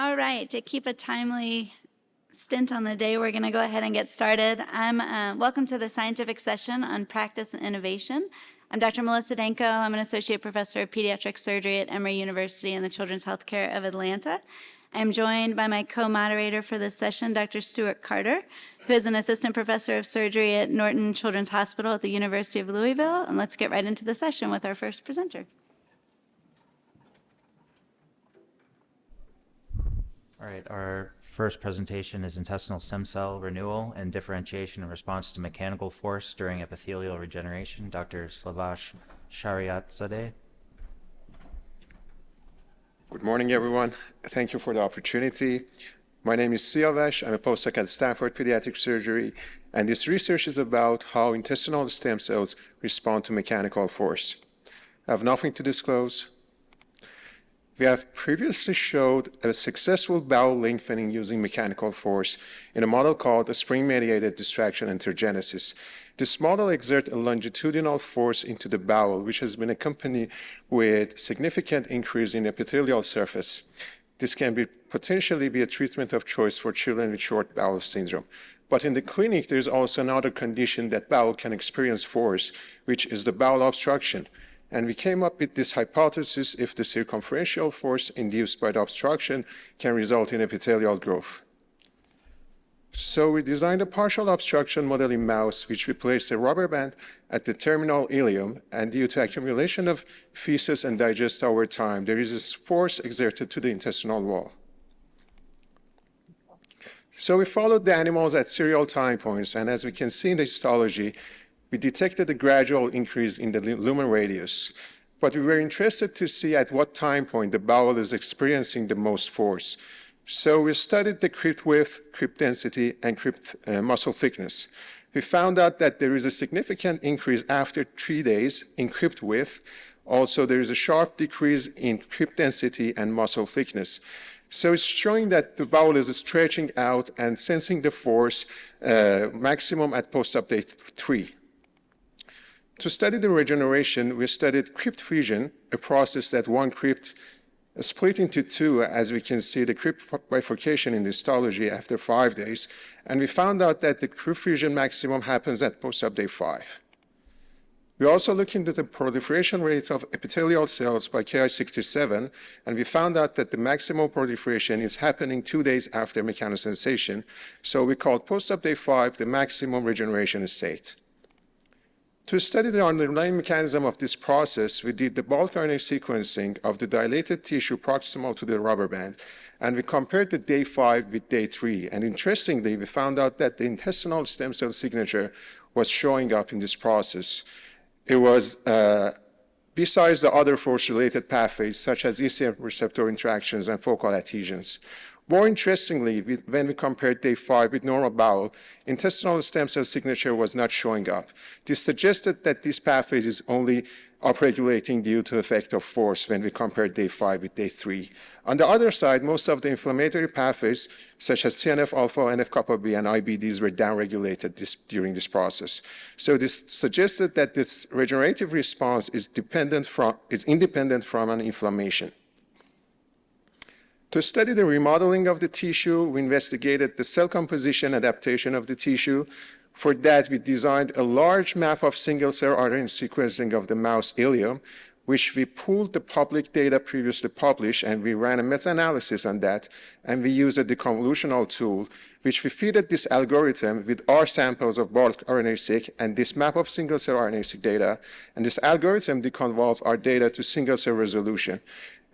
All right, to keep a timely stint on the day, we're going to go ahead and get started. Welcome to the scientific session on practice and innovation. I'm Dr. Melissa Danko. I'm an associate professor of pediatric surgery at Emory University in the Children's Healthcare of Atlanta. I'm joined by my co-moderator for this session, Dr. Stuart Carter, who is an assistant professor of surgery at Norton Children's Hospital at the University of Louisville. And let's get right into the session with our first presenter. All right, our first presentation is intestinal stem cell renewal and differentiation in response to mechanical force during epithelial regeneration. Dr. Slavash Shariatzadeh. Good morning, everyone. Thank you for the opportunity. My name is Siavash. I'm a postdoc at Stanford Pediatric Surgery, and this research is about how intestinal stem cells respond to mechanical force. I have nothing to disclose. We have previously showed a successful bowel lengthening using mechanical force in a model called a spring-mediated distraction enterogenesis. This model exerts a longitudinal force into the bowel, which has been accompanied with significant increase in epithelial surface. This can potentially be a treatment of choice for children with short bowel syndrome. But in the clinic, there's also another condition that bowel can experience force, which is the bowel obstruction. And we came up with this hypothesis if the circumferential force induced by the obstruction can result in epithelial growth. So we designed a partial obstruction model in mouse, which we placed a rubber band at the terminal ileum, and due to accumulation of feces and digest over time, there is this force exerted to the intestinal wall. So we followed the animals at serial time points, and as we can see in the histology, we detected a gradual increase in the lumen radius, but we were interested to see at what time point the bowel is experiencing the most force. So we studied the crypt width, crypt density, and crypt muscle thickness. We found out that there is a significant increase after 3 days in crypt width. Also, there is a sharp decrease in crypt density and muscle thickness. So it's showing that the bowel is stretching out and sensing the force maximum at post-op day 3. To study the regeneration, we studied crypt fusion, a process that one crypt split into two, as we can see the crypt bifurcation in the histology after 5 days, and we found out that the crypt fusion maximum happens at post-op day 5. We also looked into the proliferation rate of epithelial cells by Ki-67, and we found out that the maximum proliferation is happening 2 days after mechanosensation, so we called post-op day 5 the maximum regeneration state. To study the underlying mechanism of this process, we did the bulk RNA sequencing of the dilated tissue proximal to the rubber band, and we compared the day 5 with day 3. And interestingly, we found out that the intestinal stem cell signature was showing up in this process. It was, besides the other force-related pathways, such as ECM receptor interactions and focal adhesions. More interestingly, when we compared day 5 with normal bowel, intestinal stem cell signature was not showing up. This suggested that this pathway is only upregulating due to effect of force when we compared day 5 with day 3. On the other side, most of the inflammatory pathways, such as TNF-alpha, NF-kappa B, and IBDs, were downregulated during this process. So this suggested that this regenerative response is independent from an inflammation. To study the remodeling of the tissue, we investigated the cell composition adaptation of the tissue. For that, we designed a large map of single-cell RNA sequencing of the mouse ileum, which we pulled the public data previously published, and we ran a meta-analysis on that, and we used a deconvolutional tool, which we fed this algorithm with our samples of bulk RNA-seq and this map of single-cell RNA-seq data, and this algorithm deconvolves our data to single-cell resolution.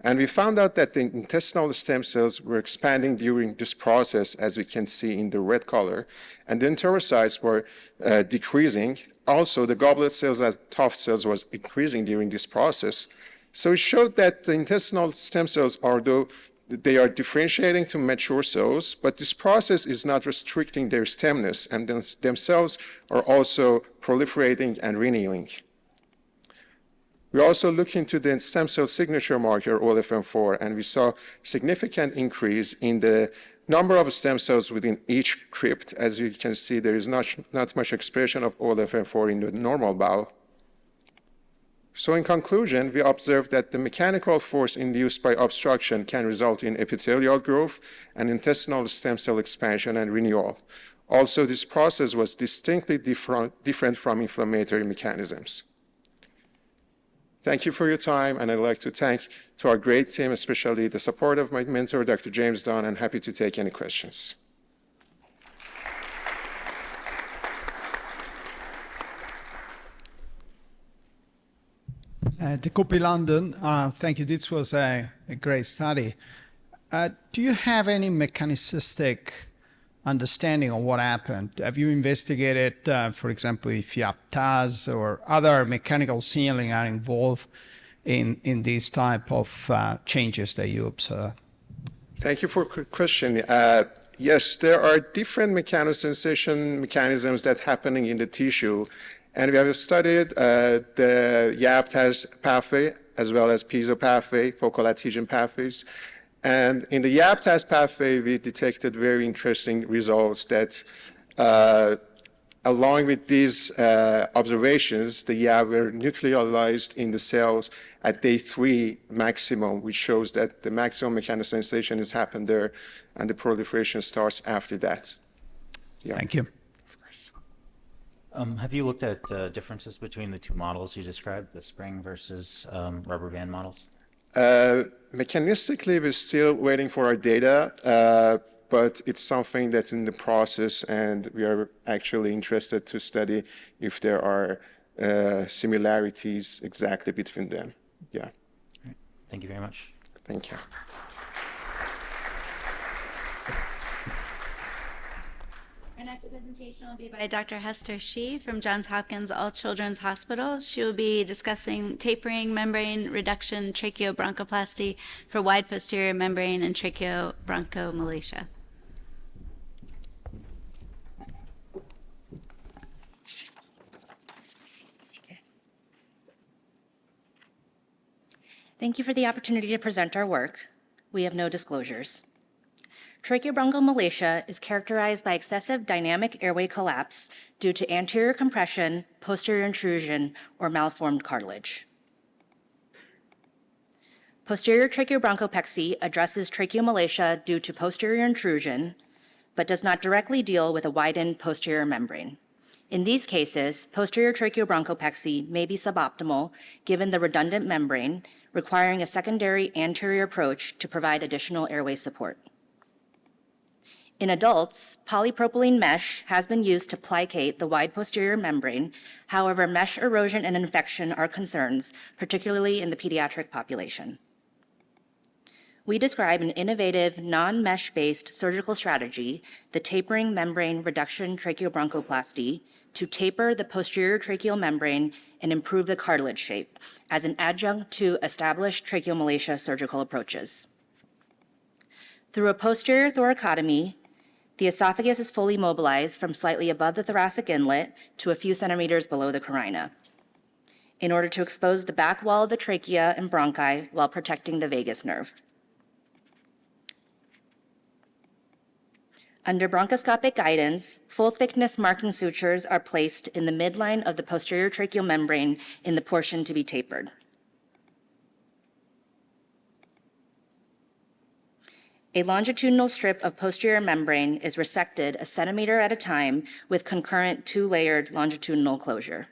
And we found out that the intestinal stem cells were expanding during this process, as we can see in the red color, and the enterocytes were decreasing. Also, the goblet cells as tuft cells was increasing during this process. So it showed that the intestinal stem cells, although they are differentiating to mature cells, but this process is not restricting their stemness, and themselves are also proliferating and renewing. We also looked into the stem cell signature marker, OLFM4, and we saw significant increase in the number of stem cells within each crypt. As you can see, there is not much expression of OLFM4 in the normal bowel. So in conclusion, we observed that the mechanical force induced by obstruction can result in epithelial growth and intestinal stem cell expansion and renewal. Also, this process was distinctly different from inflammatory mechanisms. Thank you for your time, and I'd like to thank to our great team, especially the support of my mentor, Dr. James Dunn, and happy to take any questions. To Copy London, thank you. This was a great study. Do you have any mechanicistic understanding of what happened? Have you investigated, for example, if YAP-TAZ or other mechanical signaling are involved in these type of changes that you observe? Thank you for the question. Yes, there are different mechanosensation mechanisms that happening in the tissue. And we have studied the YAP-TAZ pathway as well as piezo pathway, focal adhesion pathways. And in the YAP-TAZ pathway, we detected very interesting results that along with these observations, the YAP were nuclealized in the cells at day 3 maximum, which shows that the maximum mechanosensation has happened there and the proliferation starts after that. Yeah. Thank you. Have you looked at differences between the two models you described, the spring versus rubber band models? Mechanistically, we're still waiting for our data, but it's something that's in the process, and we are actually interested to study if there are similarities exactly between them. Yeah. All right. Thank you very much. Thank you. Our next presentation will be by Dr. Hester Shih from Johns Hopkins All Children's Hospital. She will be discussing tapering, membrane reduction, tracheobronchoplasty for wide posterior membrane and tracheobronchomalacia. Thank you for the opportunity to present our work. We have no disclosures. Tracheobronchomalacia is characterized by excessive dynamic airway collapse due to anterior compression, posterior intrusion, or malformed cartilage. Posterior tracheobronchopexy addresses tracheomalacia due to posterior intrusion, but does not directly deal with a widened posterior membrane. In these cases, posterior tracheobronchopexy may be suboptimal given the redundant membrane, requiring a secondary anterior approach to provide additional airway support. In adults, polypropylene mesh has been used to plicate the wide posterior membrane. However, mesh erosion and infection are concerns, particularly in the pediatric population. We describe an innovative, non-mesh-based surgical strategy, the tapering membrane reduction tracheobronchoplasty, to taper the posterior tracheal membrane and improve the cartilage shape as an adjunct to established tracheomalacia surgical approaches. Through a posterior thoracotomy, the esophagus is fully mobilized from slightly above the thoracic inlet to a few centimeters below the carina in order to expose the back wall of the trachea and bronchi while protecting the vagus nerve. Under bronchoscopic guidance, full-thickness marking sutures are placed in the midline of the posterior tracheal membrane in the portion to be tapered. A longitudinal strip of posterior membrane is resected a centimeter at a time with concurrent 2-layered longitudinal closure.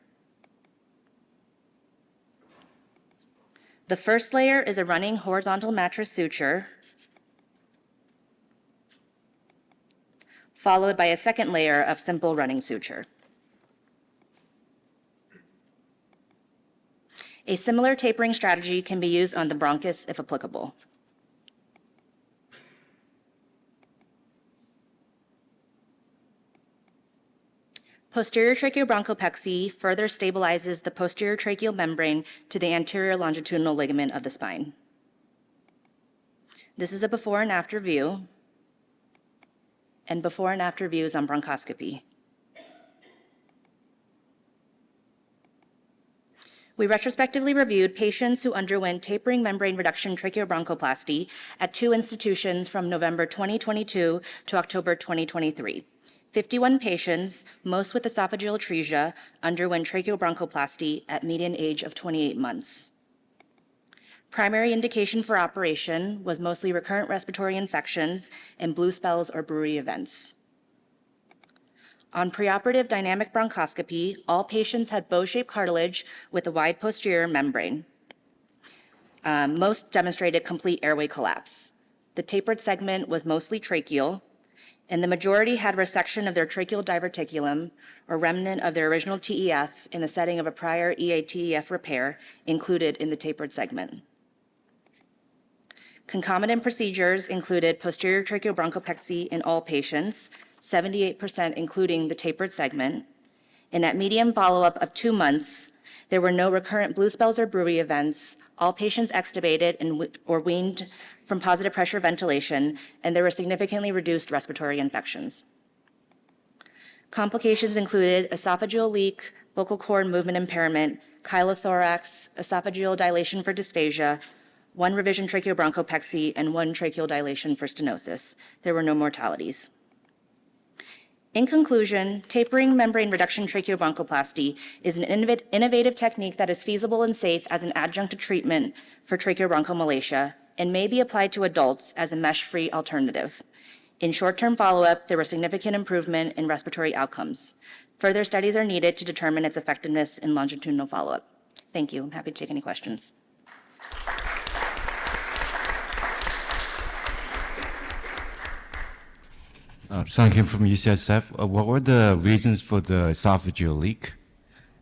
The first layer is a running horizontal mattress suture, followed by a second layer of simple running suture. A similar tapering strategy can be used on the bronchus if applicable. Posterior tracheobronchopexy further stabilizes the posterior tracheal membrane to the anterior longitudinal ligament of the spine. This is a before and after view, and before and after views on bronchoscopy. We retrospectively reviewed patients who underwent tapering membrane reduction tracheobronchoplasty at 2 institutions from November 2022 to October 2023. 51 patients, most with esophageal atresia, underwent tracheobronchoplasty at median age of 28 months. Primary indication for operation was mostly recurrent respiratory infections and blue spells or bruit events. On preoperative dynamic bronchoscopy, all patients had bow-shaped cartilage with a wide posterior membrane. Most demonstrated complete airway collapse. The tapered segment was mostly tracheal, and the majority had resection of their tracheal diverticulum, or remnant of their original TEF, in the setting of a prior EA-TEF repair included in the tapered segment. Concomitant procedures included posterior tracheobronchopexy in all patients, 78% including the tapered segment, and at median follow-up of 2 months, there were no recurrent blue spells or bruit events. All patients extubated or weaned from positive pressure ventilation, and there were significantly reduced respiratory infections. Complications included esophageal leak, vocal cord movement impairment, chylothorax, esophageal dilation for dysphagia, 1 revision tracheobronchopexy, and 1 tracheal dilation for stenosis. There were no mortalities. In conclusion, tapering membrane reduction tracheobronchoplasty is an innovative technique that is feasible and safe as an adjunct to treatment for tracheobronchomalacia and may be applied to adults as a mesh-free alternative. In short-term follow-up, there was significant improvement in respiratory outcomes. Further studies are needed to determine its effectiveness in longitudinal follow-up. Thank you. I'm happy to take any questions. Sang Kim from UCSF. What were the reasons for the esophageal leak?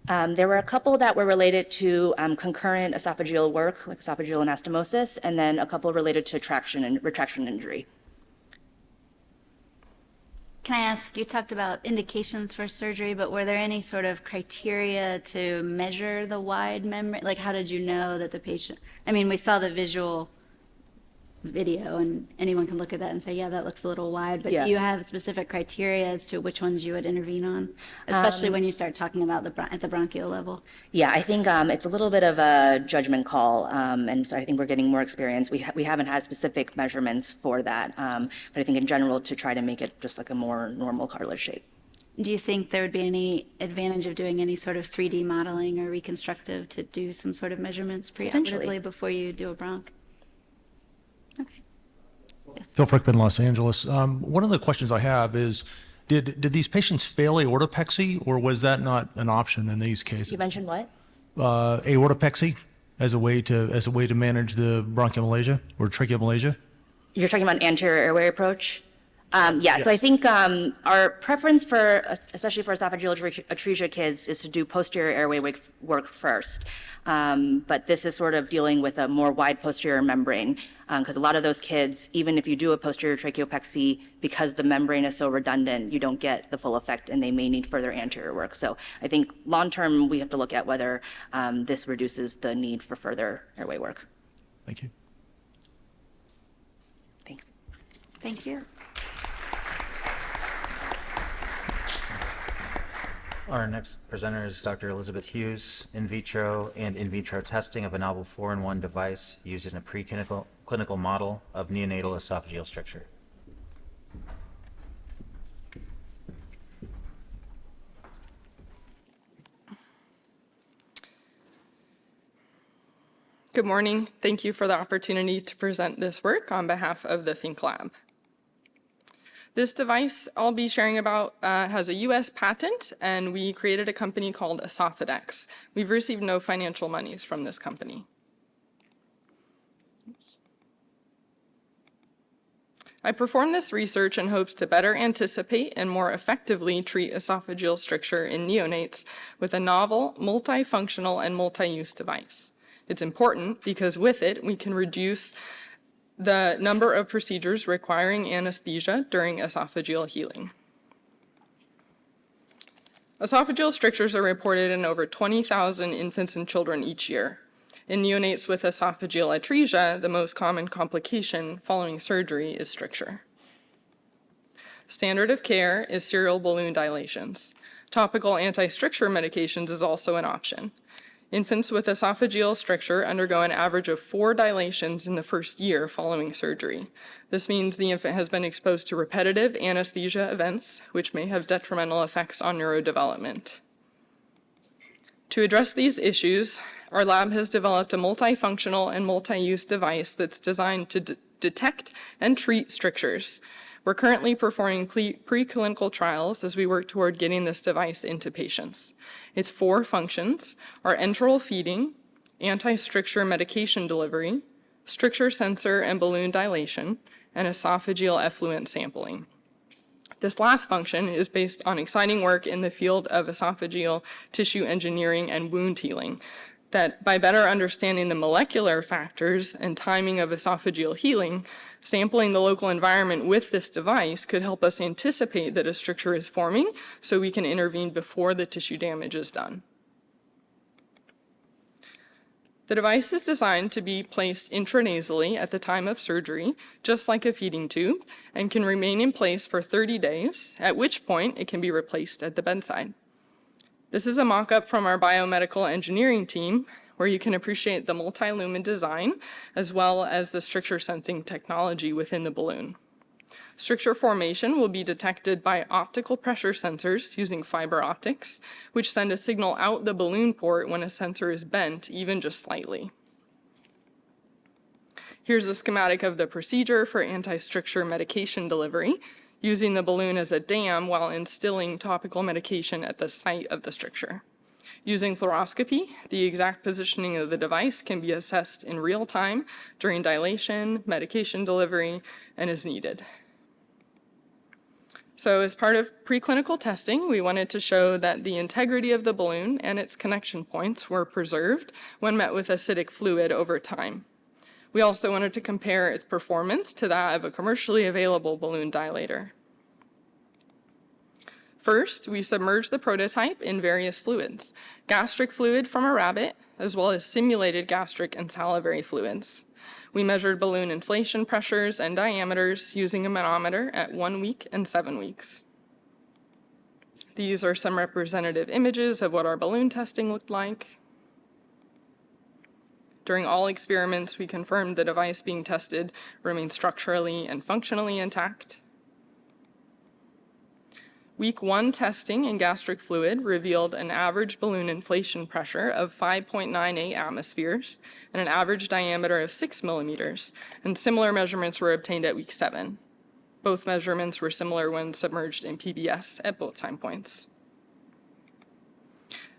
There were a couple that were related to concurrent esophageal work, like esophageal anastomosis, and then a couple related to traction and retraction injury. Can I ask, you talked about indications for surgery, but were there any sort of criteria to measure the wide membrane? Like, how did you know that the patient, I mean, we saw the visual video and anyone can look at that and say, yeah, that looks a little wide, but Yeah. do you have specific criteria as to which ones you would intervene on? Especially when you start talking about at the bronchial level. Yeah, I think it's a little bit of a judgment call, and so I think we're getting more experience. We haven't had specific measurements for that, but I think in general to try to make it just like a more normal cartilage shape. Do you think there would be any advantage of doing any sort of 3D modeling or reconstructive to do some sort of measurements Potentially. preoperatively before you do a bronch? Okay. Phil Frickman, Los Angeles. One of the questions I have is, did these patients fail aortopexy, or was that not an option in these cases? You mentioned what? Aortopexy as a way to manage the bronchiomalacia or tracheomalacia. You're talking about anterior airway approach? Yeah, so I think our preference for, especially for esophageal atresia kids, is to do posterior airway work first. But this is sort of dealing with a more wide posterior membrane, because a lot of those kids, even if you do a posterior tracheopexy, because the membrane is so redundant, you don't get the full effect and they may need further anterior work. So I think long-term, we have to look at whether this reduces the need for further airway work. Thank you. Thanks. Thank you. Our next presenter is Dr. Elizabeth Hughes, in vitro and in vitro testing of a novel 4-in-1 device used in a preclinical model of neonatal esophageal stricture. Good morning. Thank you for the opportunity to present this work on behalf of the Fink Lab. This device I'll be sharing about has a US patent, and we created a company called Esophadex. We've received no financial monies from this company. I performed this research in hopes to better anticipate and more effectively treat esophageal stricture in neonates with a novel, multifunctional, and multi-use device. It's important because with it, we can reduce the number of procedures requiring anesthesia during esophageal healing. Esophageal strictures are reported in over 20,000 infants and children each year. In neonates with esophageal atresia, the most common complication following surgery is stricture. Standard of care is serial balloon dilations. Topical anti-stricture medications is also an option. Infants with esophageal stricture undergo an average of 4 dilations in the first year following surgery. This means the infant has been exposed to repetitive anesthesia events, which may have detrimental effects on neurodevelopment. To address these issues, our lab has developed a multifunctional and multi-use device that's designed to detect and treat strictures. We're currently performing preclinical trials as we work toward getting this device into patients. Its 4 functions are enteral feeding, anti-stricture medication delivery, stricture sensor and balloon dilation, and esophageal effluent sampling. This last function is based on exciting work in the field of esophageal tissue engineering and wound healing, that by better understanding the molecular factors and timing of esophageal healing, sampling the local environment with this device could help us anticipate that a stricture is forming so we can intervene before the tissue damage is done. The device is designed to be placed intranasally at the time of surgery, just like a feeding tube, and can remain in place for 30 days, at which point it can be replaced at the bedside. This is a mock-up from our biomedical engineering team, where you can appreciate the multi-lumen design, as well as the stricture sensing technology within the balloon. Stricture formation will be detected by optical pressure sensors using fiber optics, which send a signal out the balloon port when a sensor is bent, even just slightly. Here's a schematic of the procedure for anti-stricture medication delivery, using the balloon as a dam while instilling topical medication at the site of the stricture. Using fluoroscopy, the exact positioning of the device can be assessed in real time during dilation, medication delivery, and as needed. So as part of preclinical testing, we wanted to show that the integrity of the balloon and its connection points were preserved when met with acidic fluid over time. We also wanted to compare its performance to that of a commercially available balloon dilator. First, we submerged the prototype in various fluids, gastric fluid from a rabbit, as well as simulated gastric and salivary fluids. We measured balloon inflation pressures and diameters using a manometer at 1 week and 7 weeks. These are some representative images of what our balloon testing looked like. During all experiments, we confirmed the device being tested remained structurally and functionally intact. Week 1 testing in gastric fluid revealed an average balloon inflation pressure of 5.98 atmospheres and an average diameter of 6 millimeters, and similar measurements were obtained at week 7. Both measurements were similar when submerged in PBS at both time points.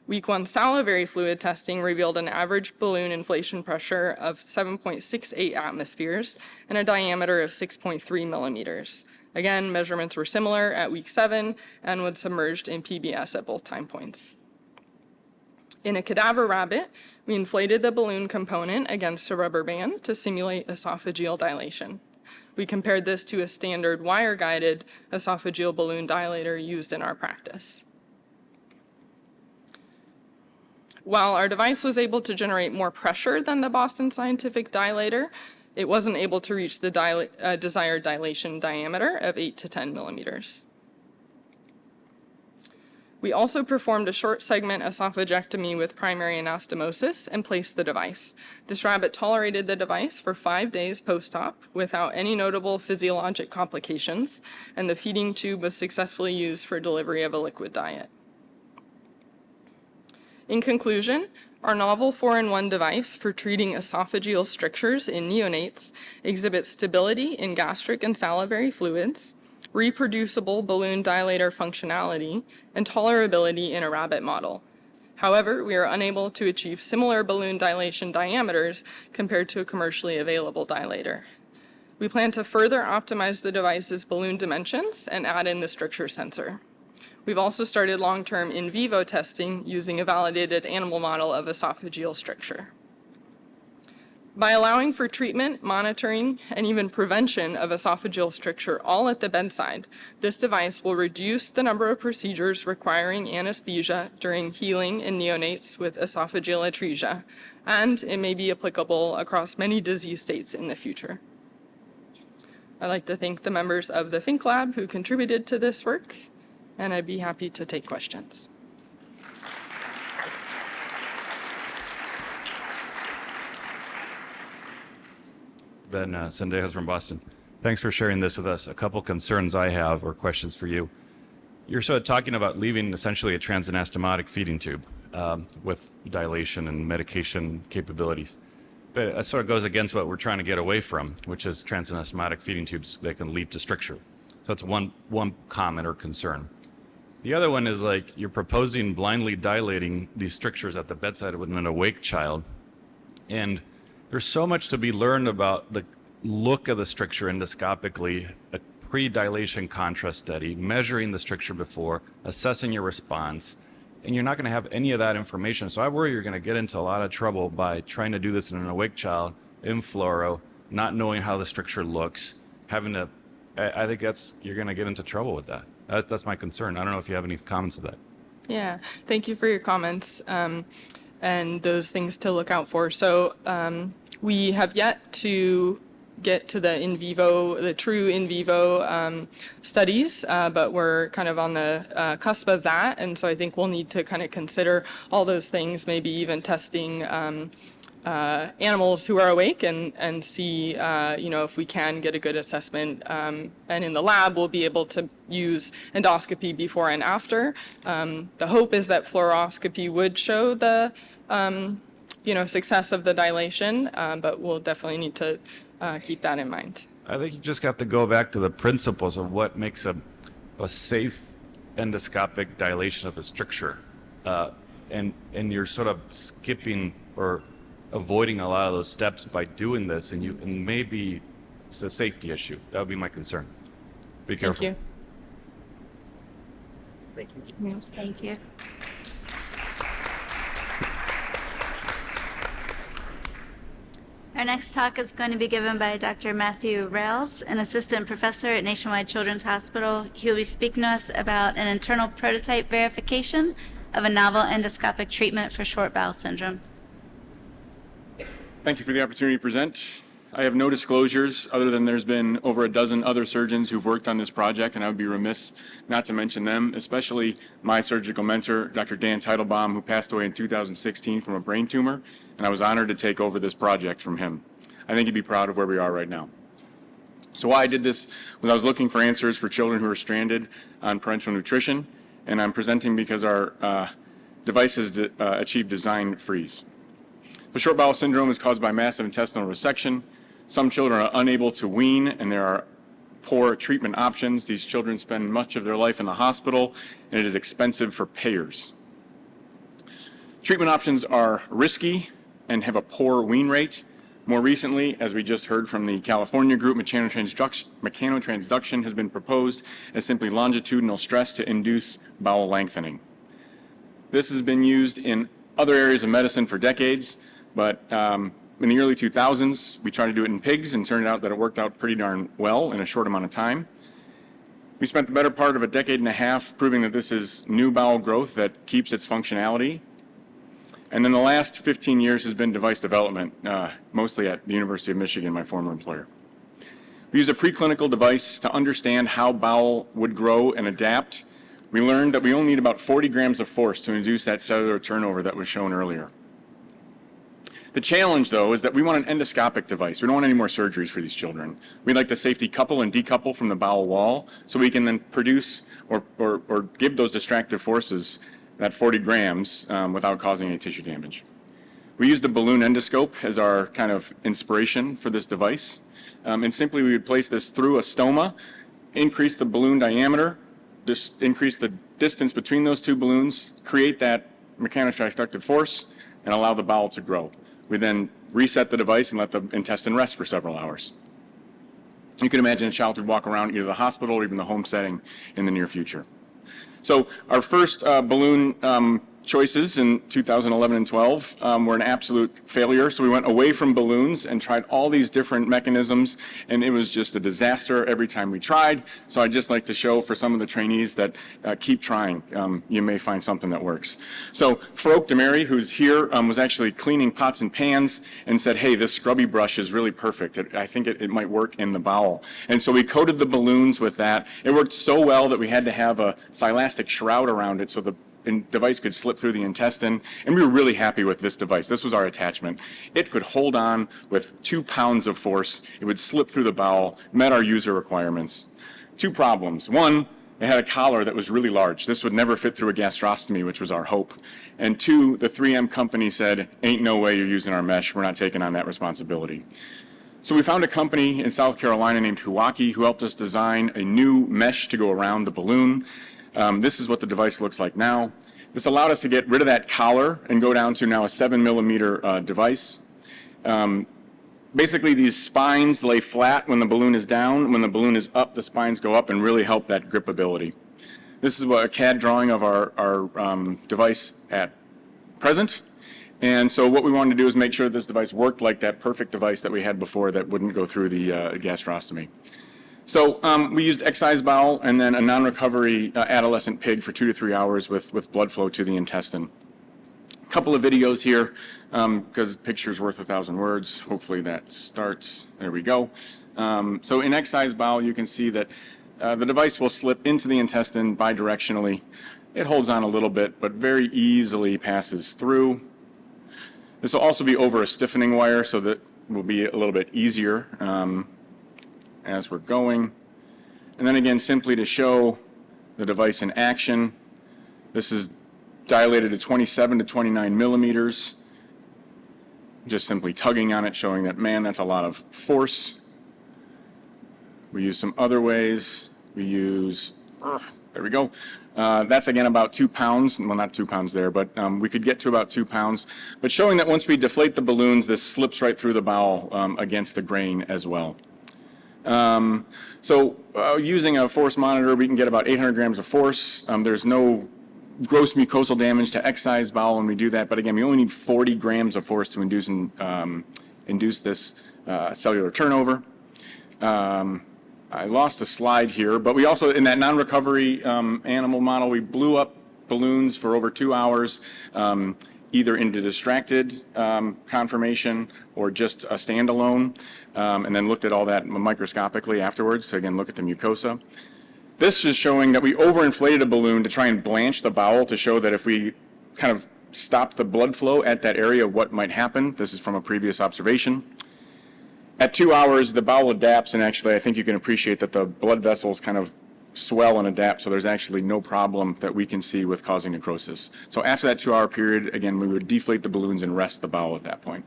Week 1 salivary fluid testing revealed an average balloon inflation pressure of 7.68 atmospheres and a diameter of 6.3 millimeters. Again, measurements were similar at week 7 and when submerged in PBS at both time points. In a cadaver rabbit, we inflated the balloon component against a rubber band to simulate esophageal dilation. We compared this to a standard wire-guided esophageal balloon dilator used in our practice. While our device was able to generate more pressure than the Boston Scientific dilator, it wasn't able to reach the desired dilation diameter of 8 to 10 millimeters. We also performed a short segment esophagectomy with primary anastomosis and placed the device. This rabbit tolerated the device for 5 days post-op without any notable physiologic complications, and the feeding tube was successfully used for delivery of a liquid diet. In conclusion, our novel 4-in-1 device for treating esophageal strictures in neonates exhibits stability in gastric and salivary fluids, reproducible balloon dilator functionality, and tolerability in a rabbit model. However, we are unable to achieve similar balloon dilation diameters compared to a commercially available dilator. We plan to further optimize the device's balloon dimensions and add in the stricture sensor. We've also started long-term in vivo testing using a validated animal model of esophageal stricture. By allowing for treatment, monitoring, and even prevention of esophageal stricture all at the bedside, this device will reduce the number of procedures requiring anesthesia during healing in neonates with esophageal atresia, and it may be applicable across many disease states in the future. I'd like to thank the members of the Fink Lab who contributed to this work, and I'd be happy to take questions. Ben Sendejas from Boston. Thanks for sharing this with us. A couple concerns I have or questions for you. You're sort of talking about leaving essentially a transanastomotic feeding tube with dilation and medication capabilities. But that sort of goes against what we're trying to get away from, which is transanastomotic feeding tubes that can lead to stricture. So that's one comment or concern. The other one is like you're proposing blindly dilating these strictures at the bedside with an awake child. And there's so much to be learned about the look of the stricture endoscopically, a pre-dilation contrast study, measuring the stricture before, assessing your response, and you're not going to have any of that information. So I worry you're going to get into a lot of trouble by trying to do this in an awake child, in fluoro, not knowing how the stricture looks, having to, I think you're going to get into trouble with that. That's my concern. I don't know if you have any comments to that. Yeah, thank you for your comments and those things to look out for. So we have yet to get to the true in vivo studies, but we're kind of on the cusp of that. And so I think we'll need to kind of consider all those things, maybe even testing animals who are awake and see, if we can get a good assessment. And in the lab, we'll be able to use endoscopy before and after. The hope is that fluoroscopy would show the, success of the dilation, but we'll definitely need to keep that in mind. I think you just have to go back to the principles of what makes a safe endoscopic dilation of a stricture. And you're sort of skipping or avoiding a lot of those steps by doing this, and maybe it's a safety issue. That would be my concern. Be careful. Thank you. Thank you. Thank you. Our next talk is going to be given by Dr. Matthew Rails, an assistant professor at Nationwide Children's Hospital. He will be speaking to us about an internal prototype verification of a novel endoscopic treatment for short bowel syndrome. Thank you for the opportunity to present. I have no disclosures other than there's been over a dozen other surgeons who've worked on this project, and I would be remiss not to mention them, especially my surgical mentor, Dr. Dan Teitelbaum, who passed away in 2016 from a brain tumor, and I was honored to take over this project from him. I think he'd be proud of where we are right now. So why I did this was I was looking for answers for children who are stranded on parenteral nutrition, and I'm presenting because our device has achieved design freeze. The short bowel syndrome is caused by massive intestinal resection. Some children are unable to wean, and there are poor treatment options. These children spend much of their life in the hospital, and it is expensive for payers. Treatment options are risky and have a poor wean rate. More recently, as we just heard from the California group, mechanotransduction has been proposed as simply longitudinal stress to induce bowel lengthening. This has been used in other areas of medicine for decades, but in the early 2000s, we tried to do it in pigs, and turned out that it worked out pretty darn well in a short amount of time. We spent the better part of a decade and a half proving that this is new bowel growth that keeps its functionality. And then the last 15 years has been device development, mostly at the University of Michigan, my former employer. We used a preclinical device to understand how bowel would grow and adapt. We learned that we only need about 40 grams of force to induce that cellular turnover that was shown earlier. The challenge, though, is that we want an endoscopic device. We don't want any more surgeries for these children. We'd like to safety couple and decouple from the bowel wall so we can then produce or give those distractive forces, that 40 grams, without causing any tissue damage. We used a balloon endoscope as our kind of inspiration for this device. And simply we would place this through a stoma, increase the balloon diameter, increase the distance between those two balloons, create that mechanotransductive force, and allow the bowel to grow. We then reset the device and let the intestine rest for several hours. You can imagine a child would walk around either the hospital or even the home setting in the near future. So our first balloon choices in 2011 and 12 were an absolute failure. So we went away from balloons and tried all these different mechanisms, and it was just a disaster every time we tried. So I'd just like to show for some of the trainees that keep trying. You may find something that works. So Farouk Demary, who's here, was actually cleaning pots and pans and said, hey, this scrubby brush is really perfect. I think it might work in the bowel. And so we coated the balloons with that. It worked so well that we had to have a silastic shroud around it so the device could slip through the intestine, and we were really happy with this device. This was our attachment. It could hold on with 2 pounds of force. It would slip through the bowel, met our user requirements. 2 problems. One, it had a collar that was really large. This would never fit through a gastrostomy, which was our hope. And 2, the 3M company said, ain't no way you're using our mesh. We're not taking on that responsibility. So we found a company in South Carolina named Huwaki who helped us design a new mesh to go around the balloon. This is what the device looks like now. This allowed us to get rid of that collar and go down to now a 7-millimeter device. Basically, these spines lay flat when the balloon is down. When the balloon is up, the spines go up and really help that gripability. This is a CAD drawing of our device at present. And so what we wanted to do is make sure this device worked like that perfect device that we had before that wouldn't go through the gastrostomy. So we used excise bowel and then a non-recovery adolescent pig for 2 to 3 hours with blood flow to the intestine. A couple of videos here because picture's worth 1,000 words. Hopefully that starts. There we go. So in excise bowel, you can see that the device will slip into the intestine bidirectionally. It holds on a little bit, but very easily passes through. This will also be over a stiffening wire, so that will be a little bit easier as we're going. And then again, simply to show the device in action, this is dilated to 27 to 29 millimeters. Just simply tugging on it, showing that, man, that's a lot of force. We use some other ways. We use, there we go. That's again about 2 pounds. Well, not 2 pounds there, but we could get to about 2 pounds. But showing that once we deflate the balloons, this slips right through the bowel against the grain as well. Using a force monitor, we can get about 800 grams of force. There's no gross mucosal damage to excise bowel when we do that. But again, we only need 40 grams of force to induce this cellular turnover. I lost a slide here, but we also, in that non-recovery animal model, we blew up balloons for over 2 hours, either into distracted conformation or just a standalone, and then looked at all that microscopically afterwards to, again, look at the mucosa. This is showing that we overinflated a balloon to try and blanch the bowel to show that if we kind of stop the blood flow at that area, what might happen. This is from a previous observation. At 2 hours, the bowel adapts, and actually I think you can appreciate that the blood vessels kind of swell and adapt, so there's actually no problem that we can see with causing necrosis. So after that 2-hour period, again, we would deflate the balloons and rest the bowel at that point.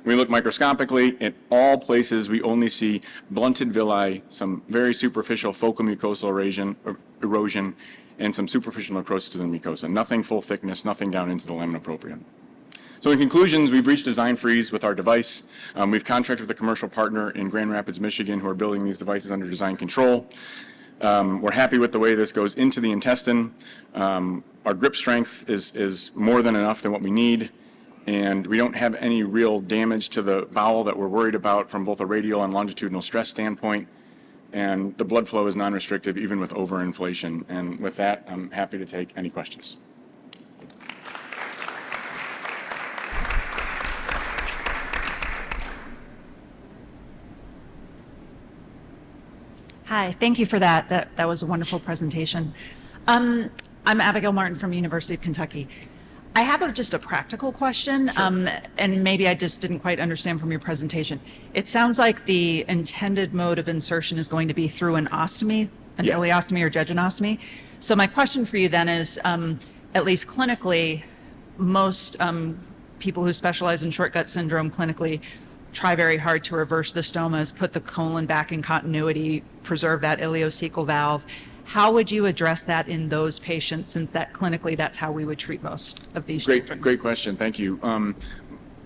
When we look microscopically, at all places we only see blunted villi, some very superficial focal mucosal erosion, and some superficial necrosis to the mucosa. Nothing full thickness, nothing down into the lamina propria. So in conclusions, we've reached design freeze with our device. We've contracted with a commercial partner in Grand Rapids, Michigan, who are building these devices under design control. We're happy with the way this goes into the intestine. Our grip strength is more than enough than what we need, and we don't have any real damage to the bowel that we're worried about from both a radial and longitudinal stress standpoint. And the blood flow is non-restrictive even with overinflation. And with that, I'm happy to take any questions. Hi, thank you for that. That was a wonderful presentation. I'm Abigail Martin from University of Kentucky. I have just a practical question, and maybe I just didn't quite understand from your presentation. It sounds like the intended mode of insertion is going to be through an ostomy, an Yes. ileostomy or jejunostomy. So my question for you then is, at least clinically, most people who specialize in short gut syndrome clinically try very hard to reverse the stomas, put the colon back in continuity, preserve that ileocecal valve. How would you address that in those patients, since that clinically that's how we would treat most of these children? Great question. Thank you.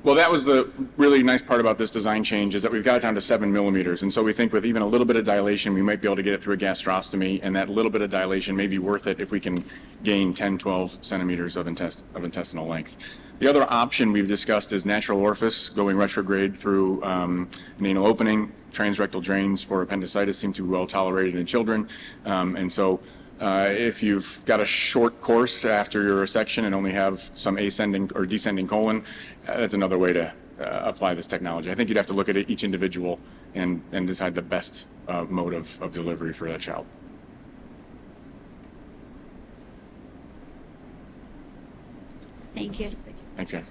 Well, that was the really nice part about this design change, is that we've got it down to 7 millimeters. And so we think with even a little bit of dilation, we might be able to get it through a gastrostomy, and that little bit of dilation may be worth it if we can gain 10, 12 centimeters of intestinal length. The other option we've discussed is natural orifice, going retrograde through an anal opening. Transrectal drains for appendicitis seem to be well tolerated in children. And so if you've got a short course after your resection and only have some ascending or descending colon, that's another way to apply this technology. I think you'd have to look at each individual and decide the best mode of delivery for that child. Thank you. Thanks, guys.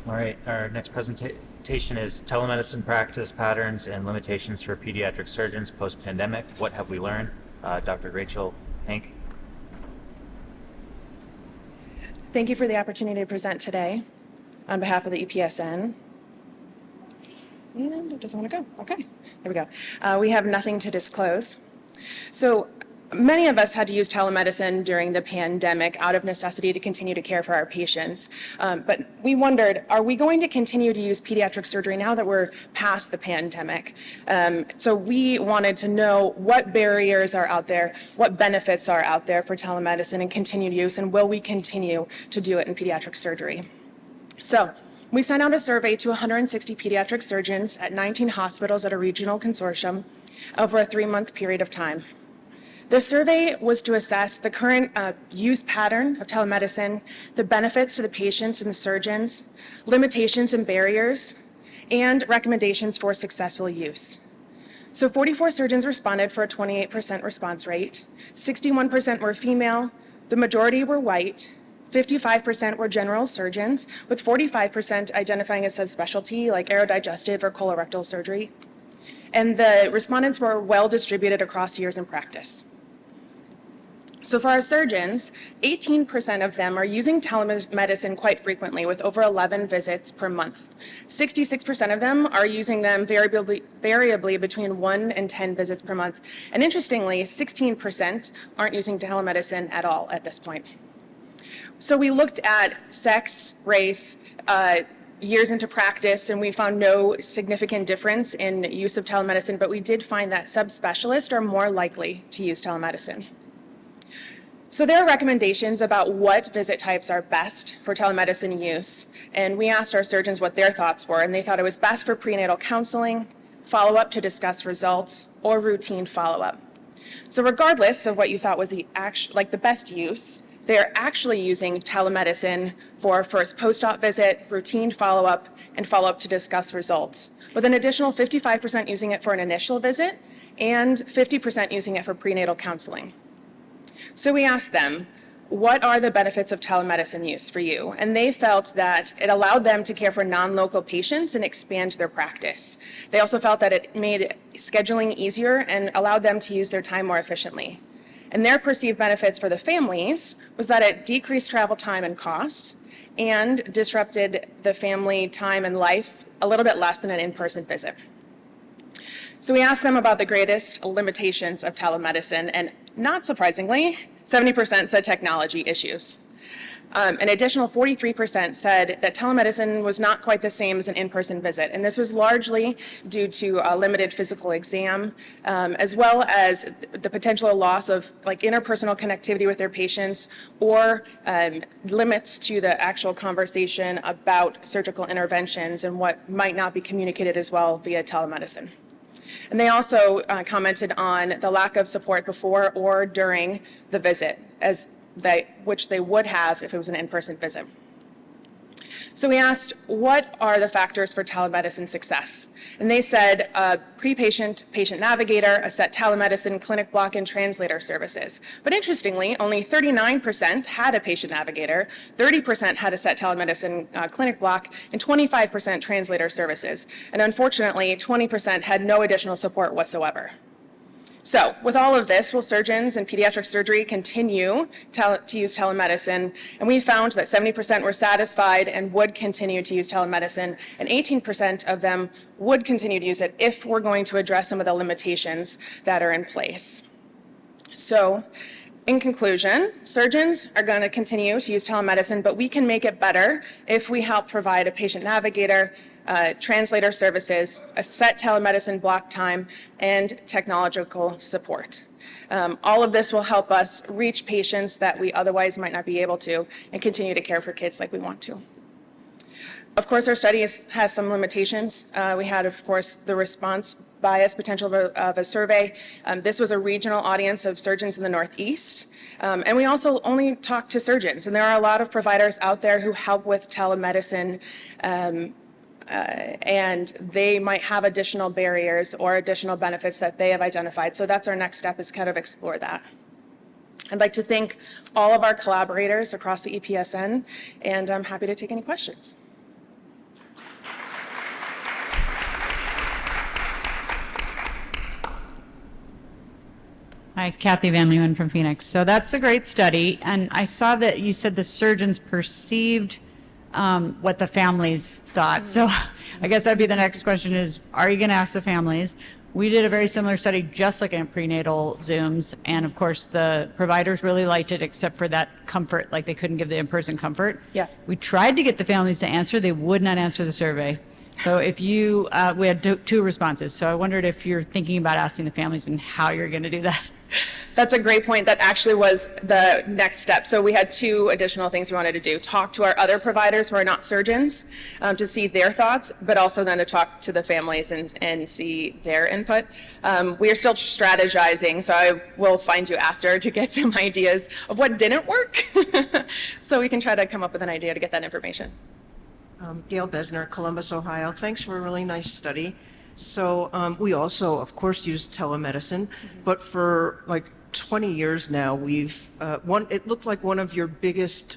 All right, our next presentation is telemedicine practice patterns and limitations for pediatric surgeons post-pandemic. What have we learned? Dr. Rachel Hank. Thank you for the opportunity to present today on behalf of the EPSN. And it doesn't want to go. Okay, there we go. We have nothing to disclose. So many of us had to use telemedicine during the pandemic out of necessity to continue to care for our patients. But we wondered, are we going to continue to use pediatric surgery now that we're past the pandemic? So we wanted to know what barriers are out there, what benefits are out there for telemedicine and continued use, and will we continue to do it in pediatric surgery? So we sent out a survey to 160 pediatric surgeons at 19 hospitals at a regional consortium over a 3-month period of time. The survey was to assess the current use pattern of telemedicine, the benefits to the patients and the surgeons, limitations and barriers, and recommendations for successful use. So 44 surgeons responded for a 28% response rate. 61% were female, the majority were white, 55% were general surgeons, with 45% identifying as subspecialty like aerodigestive or colorectal surgery. And the respondents were well distributed across years in practice. So for our surgeons, 18% of them are using telemedicine quite frequently with over 11 visits per month. 66% of them are using them variably between 1 and 10 visits per month. And interestingly, 16% aren't using telemedicine at all at this point. So we looked at sex, race, years into practice, and we found no significant difference in use of telemedicine, but we did find that subspecialists are more likely to use telemedicine. So there are recommendations about what visit types are best for telemedicine use, and we asked our surgeons what their thoughts were, and they thought it was best for prenatal counseling, follow-up to discuss results, or routine follow-up. So regardless of what you thought was the best use, they're actually using telemedicine for first post-op visit, routine follow-up, and follow-up to discuss results, with an additional 55% using it for an initial visit and 50% using it for prenatal counseling. So we asked them, what are the benefits of telemedicine use for you? And they felt that it allowed them to care for non-local patients and expand their practice. They also felt that it made scheduling easier and allowed them to use their time more efficiently. And their perceived benefits for the families was that it decreased travel time and cost and disrupted the family time and life a little bit less than an in-person visit. So we asked them about the greatest limitations of telemedicine, and not surprisingly, 70% said technology issues. An additional 43% said that telemedicine was not quite the same as an in-person visit, and this was largely due to a limited physical exam, as well as the potential loss of interpersonal connectivity with their patients, or limits to the actual conversation about surgical interventions and what might not be communicated as well via telemedicine. And they also commented on the lack of support before or during the visit, which they would have if it was an in-person visit. So we asked, what are the factors for telemedicine success? And they said pre-patient, patient navigator, a set telemedicine, clinic block, and translator services. But interestingly, only 39% had a patient navigator, 30% had a set telemedicine clinic block, and 25% translator services. And unfortunately, 20% had no additional support whatsoever. So with all of this, will surgeons in pediatric surgery continue to use telemedicine? And we found that 70% were satisfied and would continue to use telemedicine, and 18% of them would continue to use it if we're going to address some of the limitations that are in place. So in conclusion, surgeons are going to continue to use telemedicine, but we can make it better if we help provide a patient navigator, translator services, a set telemedicine block time, and technological support. All of this will help us reach patients that we otherwise might not be able to and continue to care for kids like we want to. Of course, our study has some limitations. We had, of course, the response bias potential of a survey. This was a regional audience of surgeons in the Northeast. And we also only talked to surgeons, and there are a lot of providers out there who help with telemedicine, and they might have additional barriers or additional benefits that they have identified. So that's our next step, is kind of explore that. I'd like to thank all of our collaborators across the EPSN, and I'm happy to take any questions. Hi, Kathy Van Leeuwen from Phoenix. So that's a great study, and I saw that you said the surgeons perceived what the families thought. So I guess that'd be the next question is, are you going to ask the families? We did a very similar study just looking at prenatal Zooms, and of course the providers really liked it except for that comfort, like they couldn't give the in-person comfort. Yeah. We tried to get the families to answer, they would not answer the survey. So if you, we had two responses. So I wondered if you're thinking about asking the families and how you're going to do that. That's a great point. That actually was the next step. So we had two additional things we wanted to do. Talk to our other providers who are not surgeons to see their thoughts, but also then to talk to the families and see their input. We are still strategizing, so I will find you after to get some ideas of what didn't work so we can try to come up with an idea to get that information. Gail Besner, Columbus, Ohio. Thanks for a really nice study. So we also, of course, use telemedicine, but for like 20 years now, we've, it looked like one of your biggest